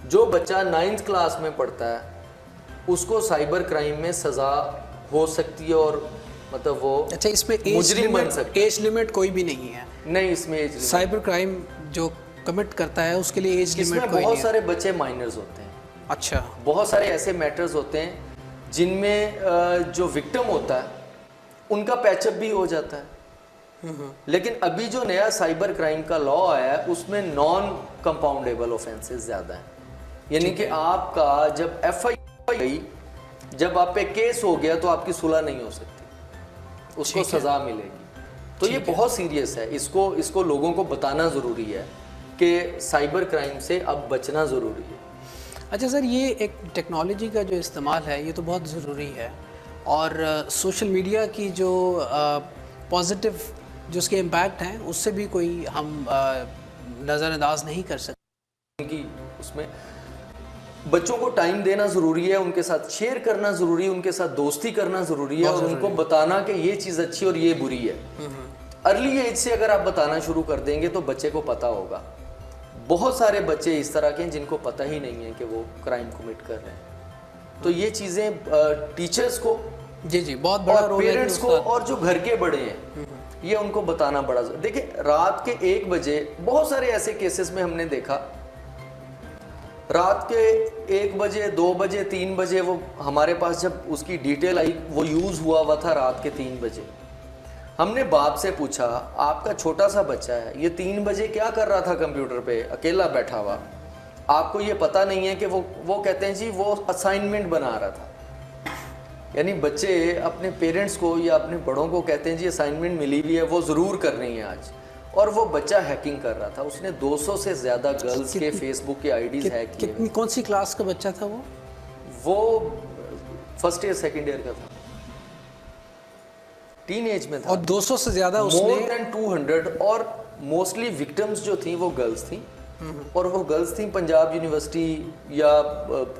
S10: जो बच्चा 9th क्लास में पढ़ता है उसको साइबर क्राइम में सज़ा हो सकती है, और मतलब वो
S9: अच्छा, इसमें एज लिमिट कोई भी नहीं है?
S10: नहीं, इसमें एज लिमिट,
S9: साइबर क्राइम जो कमिट करता है उसके लिए एज लिमिट कोई नहीं है?
S10: बहुत सारे बच्चे माइनर्स होते हैं।
S9: अच्छा,
S10: बहुत सारे ऐसे मैटर्स होते हैं जिनमें जो विक्टिम होता है उनका पैचअप भी हो जाता है, लेकिन अभी जो नया साइबर क्राइम का लॉ आया है उसमें नॉन कंपाउंडेबल ऑफेंसेस ज़्यादा हैं, यानी कि आपका जब FIA गई, जब आप पे केस हो गया तो आपकी सुलह नहीं हो सकती, उसको सज़ा मिलेगी। तो ये बहुत सीरियस है, इसको लोगों को बताना ज़रूरी है कि साइबर क्राइम से अब बचना ज़रूरी है।
S9: अच्छा सर, ये एक टेक्नोलॉजी का जो इस्तेमाल है ये तो बहुत ज़रूरी है, और सोशल मीडिया की जो पॉजिटिव जो उसके इम्पैक्ट हैं उससे भी कोई हम नज़रअंदाज नहीं कर सकते।
S10: कि उसमें बच्चों को टाइम देना ज़रूरी है, उनके साथ शेयर करना ज़रूरी है, उनके साथ दोस्ती करना ज़रूरी है, और उनको बताना कि ये चीज़ अच्छी और ये बुरी है। अर्ली एज से अगर आप बताना शुरू कर देंगे तो बच्चे को पता होगा। बहुत सारे बच्चे इस तरह के हैं जिनको पता ही नहीं है कि वो क्राइम कमिट कर रहे हैं। तो ये चीज़ें टीचर्स को,
S9: जी बहुत बड़ा रोल है,
S10: पेरेंट्स को, और जो घर के बड़े हैं, ये उनको बताना बड़ा। देखिए, रात के 1 बजे बहुत सारे ऐसे केसेस में हमने देखा, रात के 1 बजे, 2 बजे, 3 बजे वो हमारे पास जब उसकी डिटेल आई, वो यूज़ हुआ था रात के 3 बजे। हमने बाप से पूछा, आपका छोटा सा बच्चा है, ये 3 बजे क्या कर रहा था कंप्यूटर पे अकेला बैठा हुआ, आपको ये पता नहीं है कि वो कहते हैं जी वो असाइनमेंट बना रहा था। यानी बच्चे अपने पेरेंट्स को या अपने बड़ों को कहते हैं जी असाइनमेंट मिली हुई है, वो ज़रूर करनी है आज, और वो बच्चा हैकिंग कर रहा था। उसने 200 से ज़्यादा गर्ल्स के फेसबुक के आईडीज हैक किए।
S9: कितनी, कौन सी क्लास का बच्चा था
S10: वो 1st ईयर 2nd ईयर का था, टीन एज में था,
S9: और 200 से ज़्यादा उसने,
S10: मोर देन 200, और मोस्टली विक्टिम्स जो थी वो गर्ल्स थी, और वो गर्ल्स थी पंजाब यूनिवर्सिटी या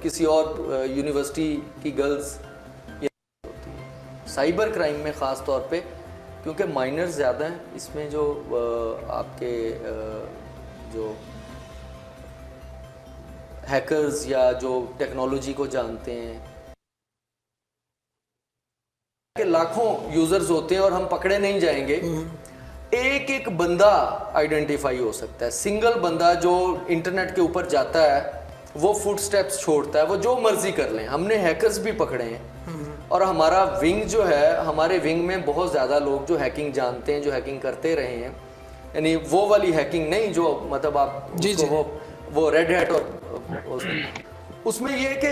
S10: किसी और यूनिवर्सिटी की गर्ल्स। साइबर क्राइम में ख़ास तौर पे क्योंकि माइनर्स ज़्यादा हैं इसमें, जो आपके जो हैकर्स या जो टेक्नोलॉजी को जानते हैं, कि लाखों यूज़र्स होते हैं और हम पकड़े नहीं जाएंगे, एक एक बंदा आइडेंटिफाई हो सकता है। सिंगल बंदा जो इंटरनेट के ऊपर जाता है वो फुटस्टेप्स छोड़ता है, वो जो मर्जी कर लें। हमने हैकर्स भी पकड़े हैं, और हमारा विंग जो है, हमारे विंग में बहुत ज़्यादा लोग जो हैकिंग जानते हैं, जो हैकिंग करते रहे हैं, यानी वो वाली हैकिंग नहीं जो मतलब आप
S9: जी,
S10: वो रेड हैट और उसमें ये है कि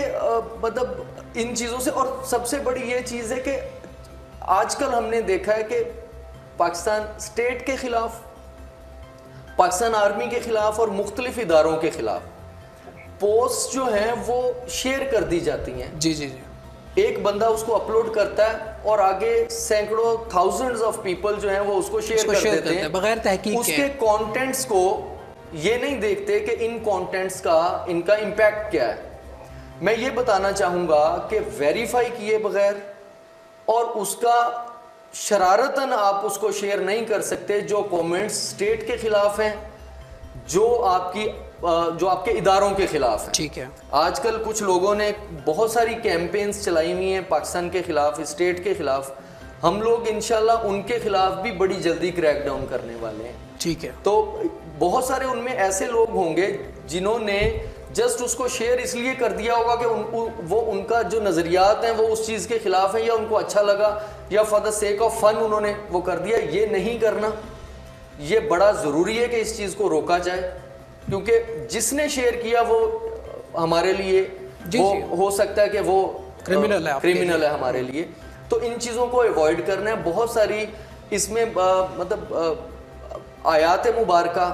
S10: मतलब इन चीज़ों से, और सबसे बड़ी ये चीज़ है कि आजकल हमने देखा है कि पाकिस्तान स्टेट के खिलाफ, पाकिस्तान आर्मी के खिलाफ और मुख्तलिफ इदारों के खिलाफ पोस्ट जो हैं वो शेयर कर दी जाती हैं।
S9: जी जी जी।
S10: एक बंदा उसको अपलोड करता है और आगे सैकड़ों थाउजेंड्स ऑफ पीपल जो हैं वो उसको शेयर कर देते हैं
S9: बगैर तहकीक के।
S10: उसके कंटेंट्स को ये नहीं देखते कि इन कंटेंट्स का इनका इम्पैक्ट क्या है। मैं ये बताना चाहूँगा कि वेरीफाई किए बगैर और उसका शरारतन आप उसको शेयर नहीं कर सकते जो कमेंट्स स्टेट के खिलाफ हैं, जो आपके इदारों के खिलाफ है।
S9: ठीक है।
S10: आजकल कुछ लोगों ने बहुत सारी कैंपेन्स चलाई हुई हैं पाकिस्तान के खिलाफ, स्टेट के खिलाफ। हम लोग इंशाल्लाह उनके खिलाफ भी बड़ी जल्दी क्रैकडाउन करने वाले हैं।
S9: ठीक है।
S10: तो बहुत सारे उनमें ऐसे लोग होंगे जिन्होंने जस्ट उसको शेयर इसलिए कर दिया होगा कि वो उनका जो नज़रियात हैं वो उस चीज़ के खिलाफ हैं, या उनको अच्छा लगा, या for the sake of fun उन्होंने वो कर दिया। ये नहीं करना, ये बड़ा ज़रूरी है कि इस चीज़ को रोका जाए, क्योंकि जिसने शेयर किया वो हमारे लिए वो हो सकता है कि वो क्रिमिनल है हमारे लिए। तो इन चीज़ों को अवॉइड करना है। बहुत सारी इसमें मतलब आयात मुबारका,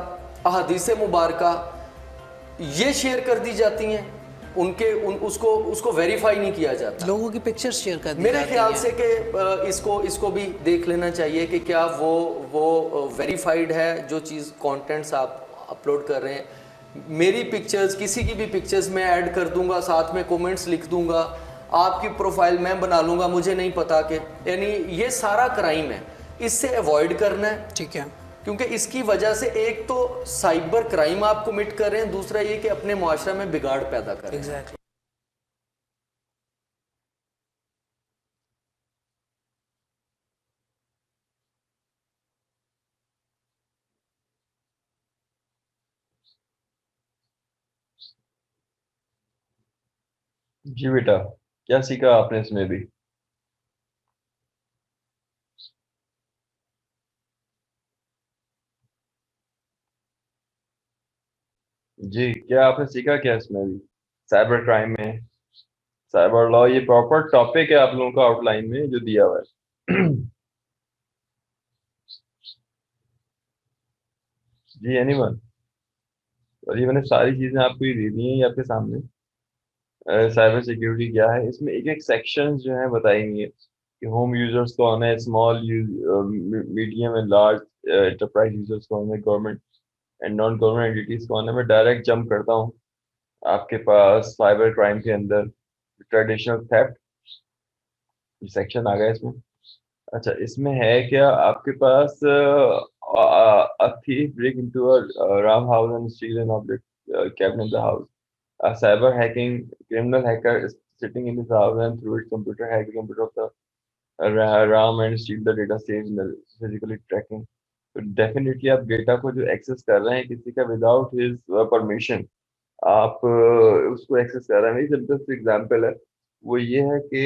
S10: अहादीस मुबारका ये शेयर कर दी जाती हैं, उसको वेरीफाई नहीं किया जाता।
S9: लोगों की पिक्चर्स शेयर कर दी
S10: मेरे ख्याल से कि इसको भी देख लेना चाहिए कि क्या वो वेरीफाइड है जो चीज़ कंटेंट्स आप अपलोड कर रहे हैं। मेरी पिक्चर्स, किसी की भी पिक्चर्स मैं ऐड कर दूंगा, साथ में कमेंट्स लिख दूंगा, आपकी प्रोफाइल मैं बना लूंगा, मुझे नहीं पता कि, यानी ये सारा क्राइम है, इससे अवॉइड करना है।
S9: ठीक है।
S10: क्योंकि इसकी वजह से एक तो साइबर क्राइम आप कमिट कर रहे हैं, दूसरा ये कि अपने मुआशरा में बिगाड़ पैदा कर रहे हैं।
S9: एग्जैक्टली।
S11: जी बेटा, क्या सीखा आपने इसमें भी? जी, क्या आपने सीखा क्या इसमें भी? साइबर क्राइम में, साइबर लॉ, ये प्रॉपर टॉपिक है आप लोगों का आउटलाइन में जो दिया हुआ है। जी एनीवन? और ये मैंने सारी चीजें आपको ही दे दी हैं, ये आपके सामने। साइबर सिक्योरिटी क्या है, इसमें एक एक सेक्शन जो है बताई हुई है कि होम यूजर्स कौन है, small medium and large enterprise users कौन है, government and non government entities कौन है। मैं डायरेक्ट जंप करता हूँ आपके पास साइबर क्राइम के अंदर ट्रेडिशनल थेफ्ट सेक्शन आ गया इसमें। अच्छा, इसमें है क्या आपके पास a thief break into a RAM house and steal an object kept in the house. A cyber hacking criminal hacker is sitting in his house and through its computer hack the computer of the RAM and steal the data saved in the physically tracking. तो definitely आप data को जो access कर रहे हैं किसी का without his permission, आप उसको एक्सेस कर रहे हैं। मेरी सिंपल एग्जांपल है वो ये है कि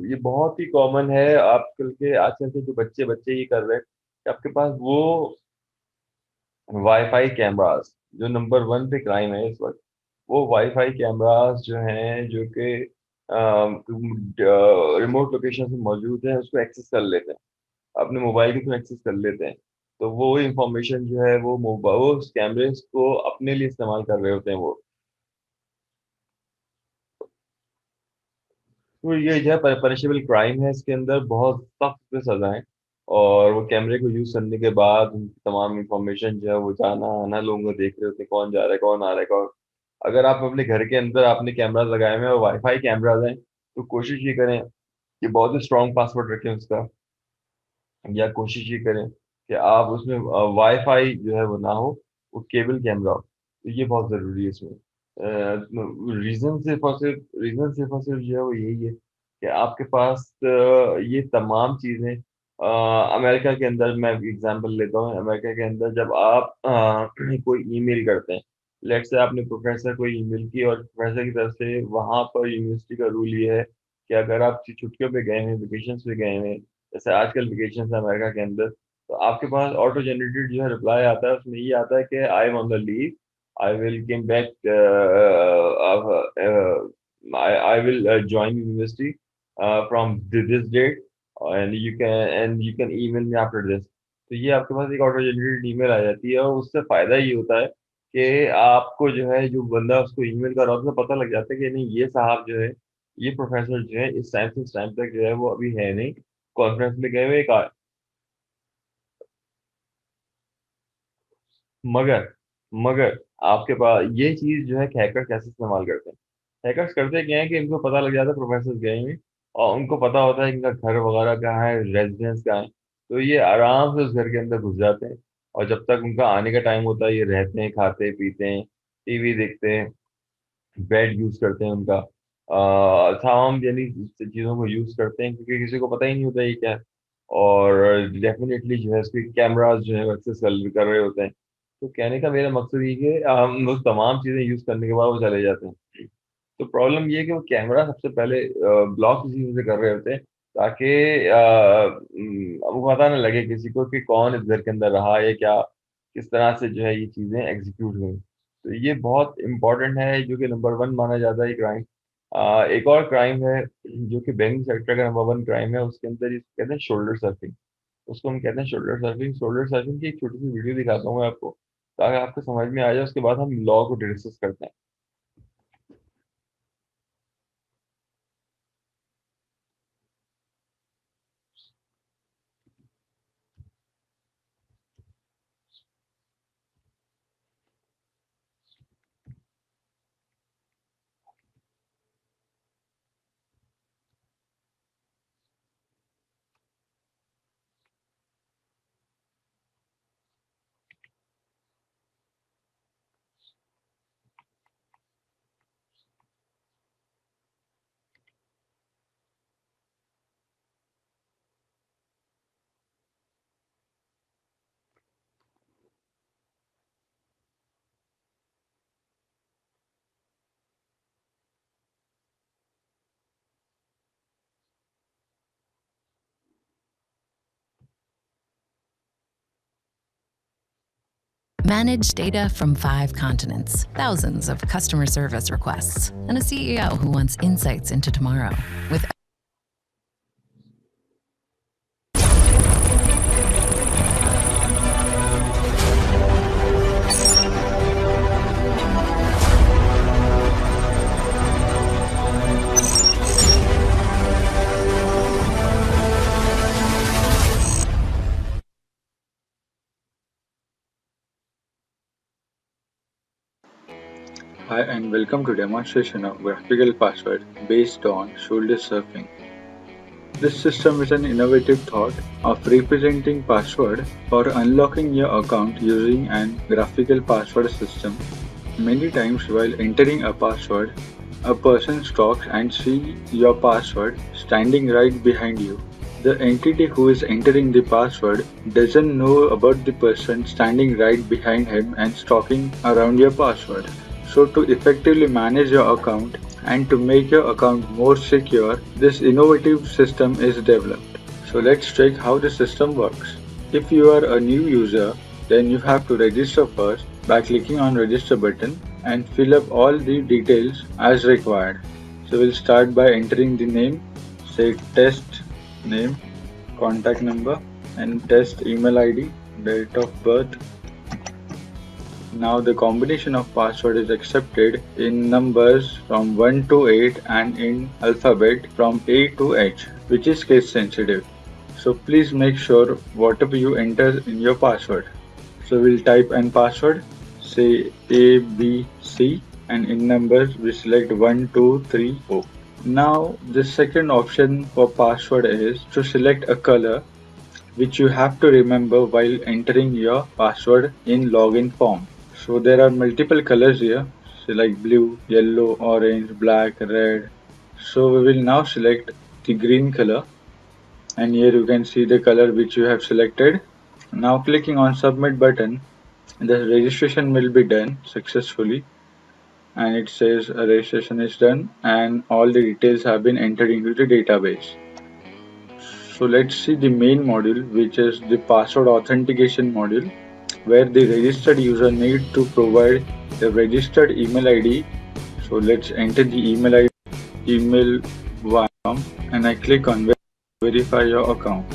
S11: ये बहुत ही कॉमन है आजकल के जो बच्चे ये कर रहे हैं कि आपके पास वो वाईफाई कैमरास जो नंबर 1 पे क्राइम है इस वक्त, वो वाईफाई कैमरास जो हैं जो कि रिमोट लोकेशन से मौजूद है उसको एक्सेस कर लेते हैं, अपने मोबाइल के थ्रू एक्सेस कर लेते हैं। तो वो इंफॉर्मेशन जो है वो उस कैमरेस को अपने लिए इस्तेमाल कर रहे होते हैं वो। तो ये जो है पनिशेबल क्राइम है, इसके अंदर बहुत सख्त सजाएं, और वो कैमरे को यूज करने के बाद उनकी तमाम इंफॉर्मेशन जो है वो जाना आना लोगों को देख रहे होते हैं, कौन जा रहा है कौन आ रहा है कौन। अगर आप अपने घर के अंदर आपने कैमरा लगाए हुए हैं और वाईफाई कैमराज हैं तो कोशिश ये करें कि बहुत ही स्ट्रॉन्ग पासवर्ड रखें उसका, या कोशिश ये करें कि आप उसमें वाईफाई जो है वो ना हो, वो केबल कैमरा हो। तो ये बहुत ज़रूरी है इसमें। रीज़न सिर्फ और सिर्फ जो है वो यही है कि आपके पास ये तमाम चीज़ें अमेरिका के अंदर, मैं एग्जांपल लेता हूँ, अमेरिका के अंदर जब आप कोई ईमेल करते हैं, लेट्स से आपने प्रोफेसर को ईमेल की और प्रोफेसर की तरफ से वहाँ पर यूनिवर्सिटी का रूल ये है कि अगर आप छुट्टियों पे गए हैं, वेकेशन पे गए हैं, जैसे आजकल वेकेशन है अमेरिका के अंदर, तो आपके पास ऑटो जनरेटेड जो है रिप्लाई आता है, उसमें ये आता है कि I am on the leave, I will came back. I will join university from this date, and you can email me after this. तो ये आपके पास एक ऑटो जनरेटेड ईमेल आ जाती है, और उससे फायदा ये होता है कि आपको जो है, जो बंदा उसको ईमेल कर रहा है, उसको पता लग जाता है कि नहीं, ये साहब जो है, ये प्रोफेसर जो है, इस टाइम से इस टाइम तक जो है वो अभी है नहीं, कॉन्फ्रेंस में गए हुए। एक मगर मगर आपके पास ये चीज जो है हैकर कैसे इस्तेमाल करते हैं? हैकर्स करते क्या है कि इनको पता लग जाता है प्रोफेसर गए हैं, और उनको पता होता है इनका घर वगैरह कहाँ है, रेजिडेंस कहाँ है, तो ये आराम से उस घर के अंदर घुस जाते हैं, और जब तक उनका आने का टाइम होता है, ये रहते हैं, खाते पीते हैं, टीवी देखते हैं, बेड यूज करते हैं उनका, तमाम यानी चीज़ों को यूज करते हैं, क्योंकि किसी को पता ही नहीं होता ये क्या है। और डेफिनेटली जो है इसके कैमराज जो है एक्सेस कर रहे होते हैं। तो कहने का मेरा मकसद ये कि वो तमाम चीज़ें यूज करने के बाद वो चले जाते हैं। तो प्रॉब्लम ये है कि वो कैमरा सबसे पहले ब्लॉक इसी वजह से कर रहे होते हैं, ताकि वो पता ना लगे किसी को कि कौन इस घर के अंदर रहा है, क्या किस तरह से जो है ये चीज़ें एग्जीक्यूट हुई। तो ये बहुत इंपॉर्टेंट है, जो कि नंबर वन माना जाता है क्राइम। एक और क्राइम है जो कि बैंकिंग सेक्टर का नंबर वन क्राइम है, उसके अंदर इसको कहते हैं शोल्डर सर्फिंग। उसको हम कहते हैं शोल्डर सर्फिंग। शोल्डर सर्फिंग की एक छोटी सी वीडियो दिखाता हूँ मैं आपको, ताकि आपको समझ में आ जाए, उसके बाद हम लॉ को डिस्कस करते हैं।
S12: Manage data from 5 continents, thousands of customer service requests, and a CEO who wants insights into tomorrow. With
S13: Hi and welcome to demonstration of graphical password based on shoulder surfing. This system is an innovative thought of representing password for unlocking your account using an graphical password system. Many times while entering a password, a person stops and sees your password standing right behind you. The entity who is entering the password doesn't know about the person standing right behind him and stalking around your password. So to effectively manage your account and to make your account more secure, this innovative system is developed. So let's check how the system works. If you are a new user, then you have to register first by clicking on register button and fill up all the details as required. So we'll start by entering the name, say test name, contact number and test email ID, date of birth. Now the combination of password is accepted in numbers from 1 to 8 and in alphabet from A to H, which is case sensitive. So please make sure whatever you enter in your password. So we'll type an password, say A, B, C, and in numbers we select 1, 2, 3, 4. Now the second option for password is to select a color which you have to remember while entering your password in login form. So there are multiple colors here, so like blue, yellow, orange, black, red. So we will now select the green color, and here you can see the color which you have selected. Now clicking on submit button, the registration will be done successfully, and it says registration is done and all the details have been entered into the database. So let's see the main module, which is the password authentication module, where the registered user need to provide the registered email ID. So let's enter the email ID, email one, and I click on verify your account.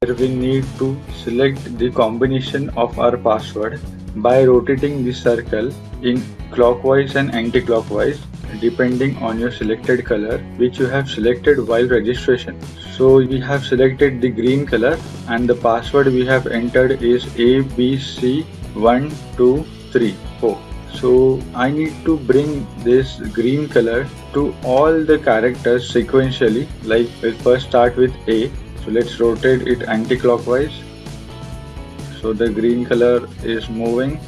S13: Here we need to select the combination of our password by rotating the circle in clockwise and anti-clockwise depending on your selected color which you have selected while registration. So we have selected the green color and the password we have entered is ABC1234. So I need to bring this green color to all the characters sequentially. Like we'll first start with A. So let's rotate it anti-clockwise. So the green color is moving.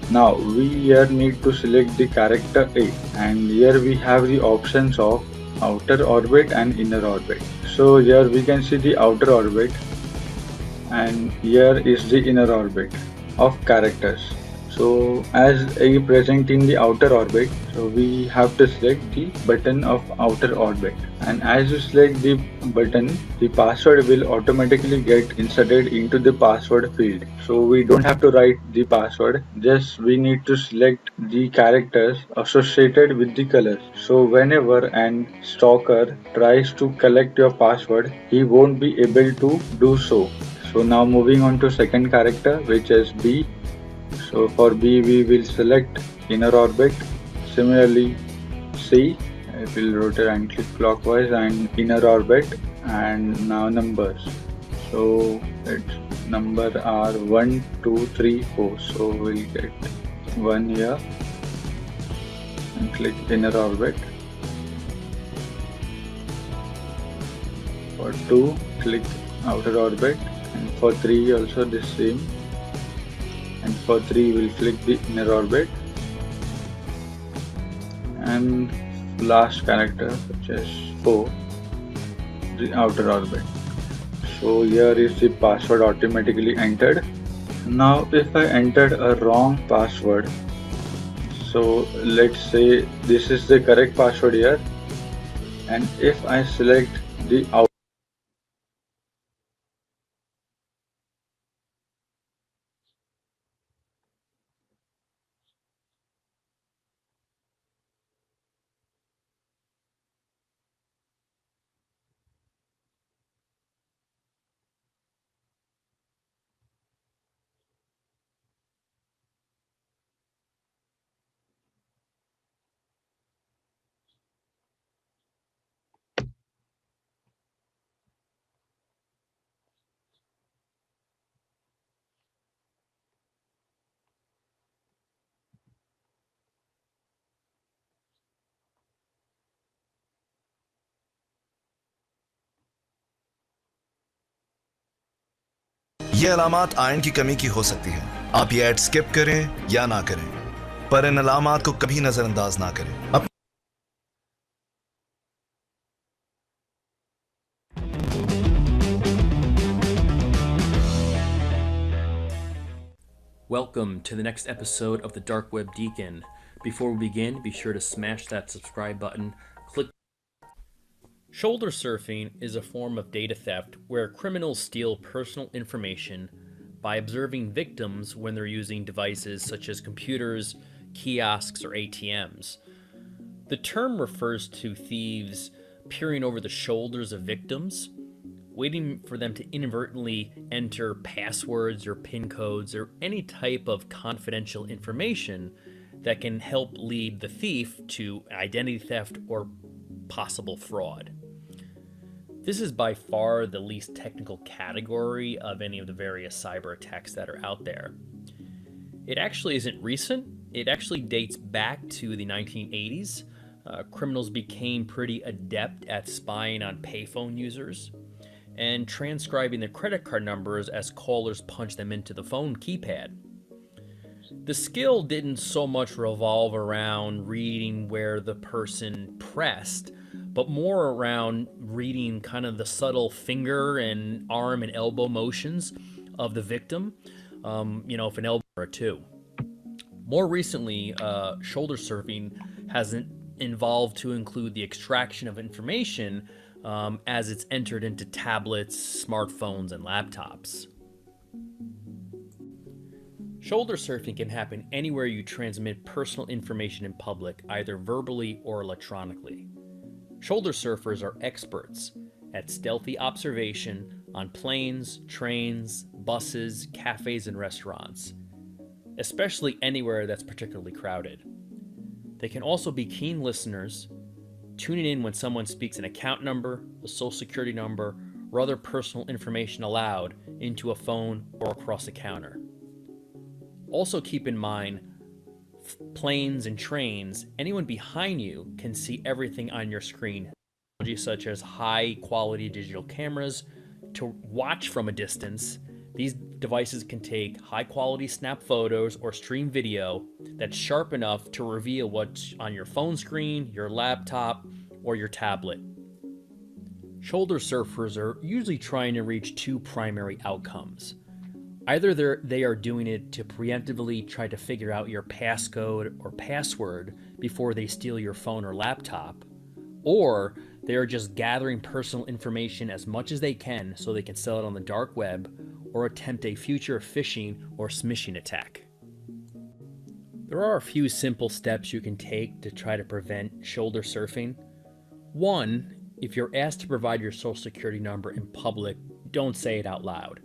S13: Now we here need to select the character A, and here we have the options of outer orbit and inner orbit. So here we can see the outer orbit, and here is the inner orbit of characters. So as A present in the outer orbit, so we have to select the button of outer orbit, and as you select the button, the password will automatically get inserted into the password field. So we don't have to write the password, just we need to select the characters associated with the colors. So whenever an stalker tries to collect your password, he won't be able to do so. So now moving on to second character, which is B. So for B we will select inner orbit. Similarly C, it will rotate anti-clockwise and inner orbit, and now numbers. So its number are 1, 2, 3, 4. So we'll get 1 here and click inner orbit. For 2 click outer orbit, and for 3 also the same. And for 3 we'll click the inner orbit, and last character which is 4, the outer orbit. So here is the password automatically entered. Now if I entered a wrong password, so let's say this is the correct password here, and if I select the outer
S14: ये अलामात iron की कमी की हो सकती है। आप ये add skip करें या ना करें, पर इन अलामात को कभी नजरअंदाज ना करें।
S15: Welcome to the next episode of the Dark Web Deacon. Before we begin, be sure to smash that subscribe button. Click.
S1: Shoulder surfing is a form of data theft where criminals steal personal information by observing victims when they're using devices such as computers, kiosks, or ATMs. The term refers to thieves peering over the shoulders of victims, waiting for them to inadvertently enter passwords or PIN codes or any type of confidential information that can help lead the thief to identity theft or possible fraud. This is by far the least technical category of any of the various cyber attacks that are out there. It actually isn't recent. It actually dates back to the 1980s. Criminals became pretty adept at spying on payphone users and transcribing their credit card numbers as callers punch them into the phone keypad. The skill didn't so much revolve around reading where the person pressed, but more around reading kind of the subtle finger and arm and elbow motions of the victim, if an elbow or two. More recently, shoulder surfing has evolved to include the extraction of information as it's entered into tablets, smartphones, and laptops. Shoulder surfing can happen anywhere you transmit personal information in public, either verbally or electronically. Shoulder surfers are experts at stealthy observation on planes, trains, buses, cafes, and restaurants, especially anywhere that's particularly crowded. They can also be keen listeners, tuning in when someone speaks an account number, a social security number, or other personal information aloud into a phone or across a counter. Also keep in mind, planes and trains, anyone behind you can see everything on your screen, such as high quality digital cameras to watch from a distance. These devices can take high quality snap photos or stream video that's sharp enough to reveal what's on your phone screen, your laptop, or your tablet. Shoulder surfers are usually trying to reach two primary outcomes. Either they are doing it to preemptively try to figure out your passcode or password before they steal your phone or laptop, or they are just gathering personal information as much as they can so they can sell it on the dark web or attempt a future phishing or smishing attack. There are a few simple steps you can take to try to prevent shoulder surfing. One, if you're asked to provide your social security number in public, don't say it out loud.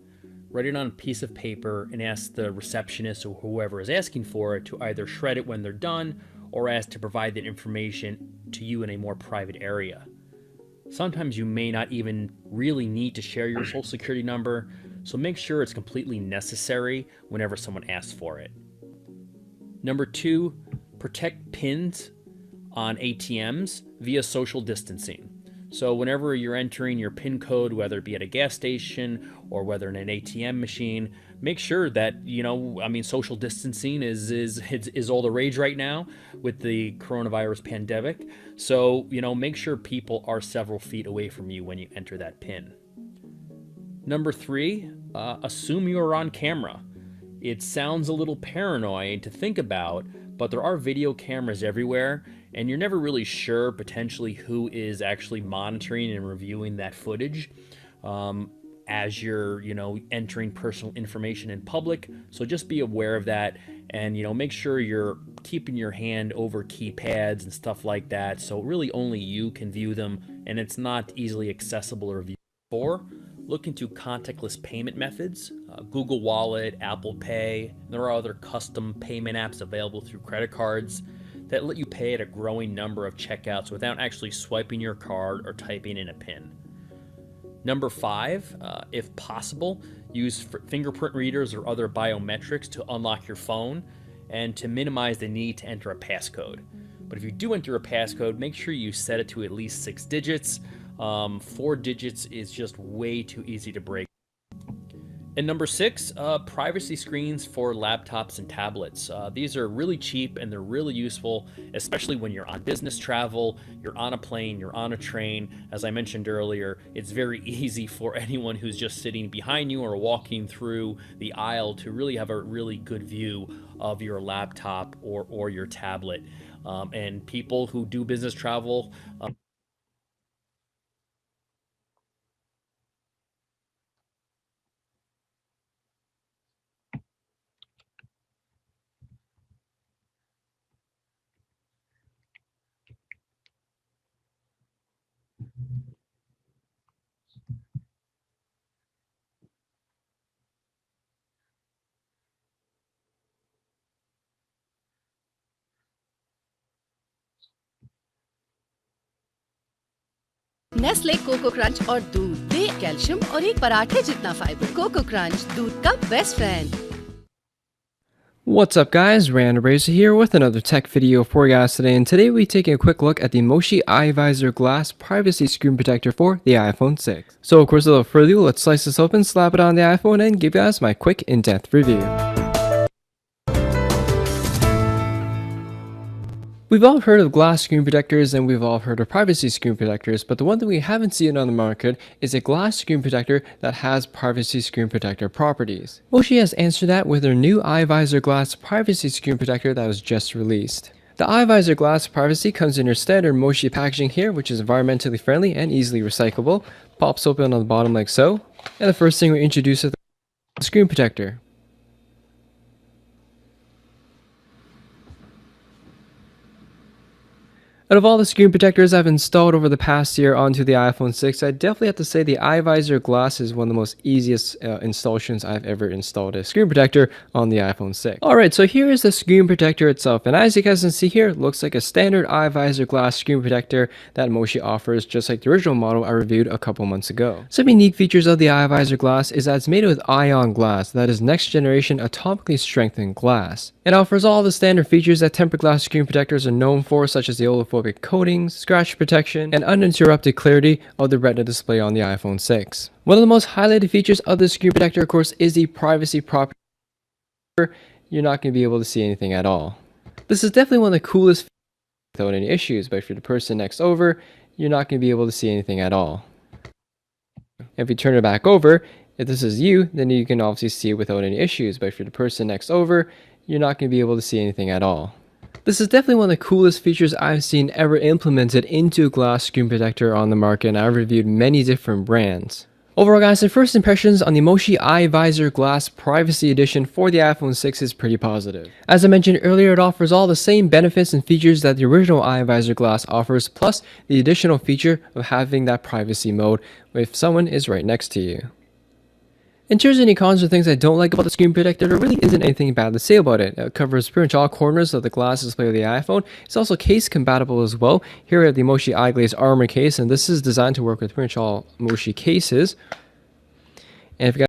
S1: Write it on a piece of paper and ask the receptionist or whoever is asking for it to either shred it when they're done or ask to provide that information to you in a more private area. Sometimes you may not even really need to share your social security number, so make sure it's completely necessary whenever someone asks for it. Number 2, protect PINs on ATMs via social distancing. So whenever you're entering your PIN code, whether it be at a gas station or whether in an ATM machine, make sure that, social distancing is all the rage right now with the coronavirus pandemic. So, make sure people are several feet away from you when you enter that PIN. Number 3, assume you are on camera. It sounds a little paranoid to think about, but there are video cameras everywhere, and you're never really sure potentially who is actually monitoring and reviewing that footage as you're, entering personal information in public. So just be aware of that, and, make sure you're keeping your hand over keypads and stuff like that, so really only you can view them, and it's not easily accessible or viewed. 4, look into contactless payment methods, Google Wallet, Apple Pay. There are other custom payment apps available through credit cards that let you pay at a growing number of checkouts without actually swiping your card or typing in a PIN. Number 5, if possible, use fingerprint readers or other biometrics to unlock your phone and to minimize the need to enter a passcode. But if you do enter a passcode, make sure you set it to at least 6 digits. 4 digits is just way too easy to break. And number 6, privacy screens for laptops and tablets. These are really cheap and they're really useful, especially when you're on business travel, you're on a plane, you're on a train. As I mentioned earlier, it's very easy for anyone who's just sitting behind you or walking through the aisle to really have a really good view of your laptop or your tablet. And people who do business travel,
S16: Nestle Koko Krunch और दूध दे calcium और एक पराठे जितना fibre. Cocoa crunch दूध का best friend.
S17: What's up guys, Rand Razor here with another tech video for you guys today, and today we take a quick look at the Moshi iVisor Glass Privacy Screen Protector for the iPhone 6. So of course without further ado, let's slice this open, slap it on the iPhone, and give you guys my quick in-depth review. We've all heard of glass screen protectors and we've all heard of privacy screen protectors, but the one that we haven't seen on the market is a glass screen protector that has privacy screen protector properties. Moshi has answered that with their new iVisor Glass Privacy Screen Protector that was just released. The iVisor Glass Privacy comes in your standard Moshi packaging here, which is environmentally friendly and easily recyclable. Pops open on the bottom like so, and the first thing we introduce is the screen protector. Out of all the screen protectors I've installed over the past year onto the iPhone 6, I definitely have to say the iVisor Glass is one of the most easiest installations I've ever installed a screen protector on the iPhone 6. Alright, so here is the screen protector itself, and as you guys can see here, it looks like a standard iVisor Glass screen protector that Moshi offers, just like the original model I reviewed a couple months ago. Some unique features of the iVisor Glass is that it's made with ion glass, that is next generation atomically strengthened glass. It offers all the standard features that tempered glass screen protectors are known for, such as the oleophobic coatings, scratch protection, and uninterrupted clarity of the Retina display on the iPhone 6. One of the most highlighted features of the screen protector, of course, is the privacy property. You're not going to be able to see anything at all. This is definitely one of the coolest without any issues, but if you're the person next over, you're not going to be able to see anything at all. If you turn it back over, if this is you, then you can obviously see it without any issues, but if you're the person next over, you're not going to be able to see anything at all. This is definitely one of the coolest features I've seen ever implemented into a glass screen protector on the market, and I've reviewed many different brands. Overall guys, the first impressions on the Moshi iVisor Glass Privacy Edition for the iPhone 6 is pretty positive. As I mentioned earlier, it offers all the same benefits and features that the original iVisor Glass offers, plus the additional feature of having that privacy mode if someone is right next to you. In terms of any cons or things I don't like about the screen protector, there really isn't anything bad to say about it. It covers pretty much all corners of the glass display of the iPhone. It's also case compatible as well. Here we have the Moshi iGlaze Armor case, and this is designed to work with pretty much all Moshi cases. And if you guys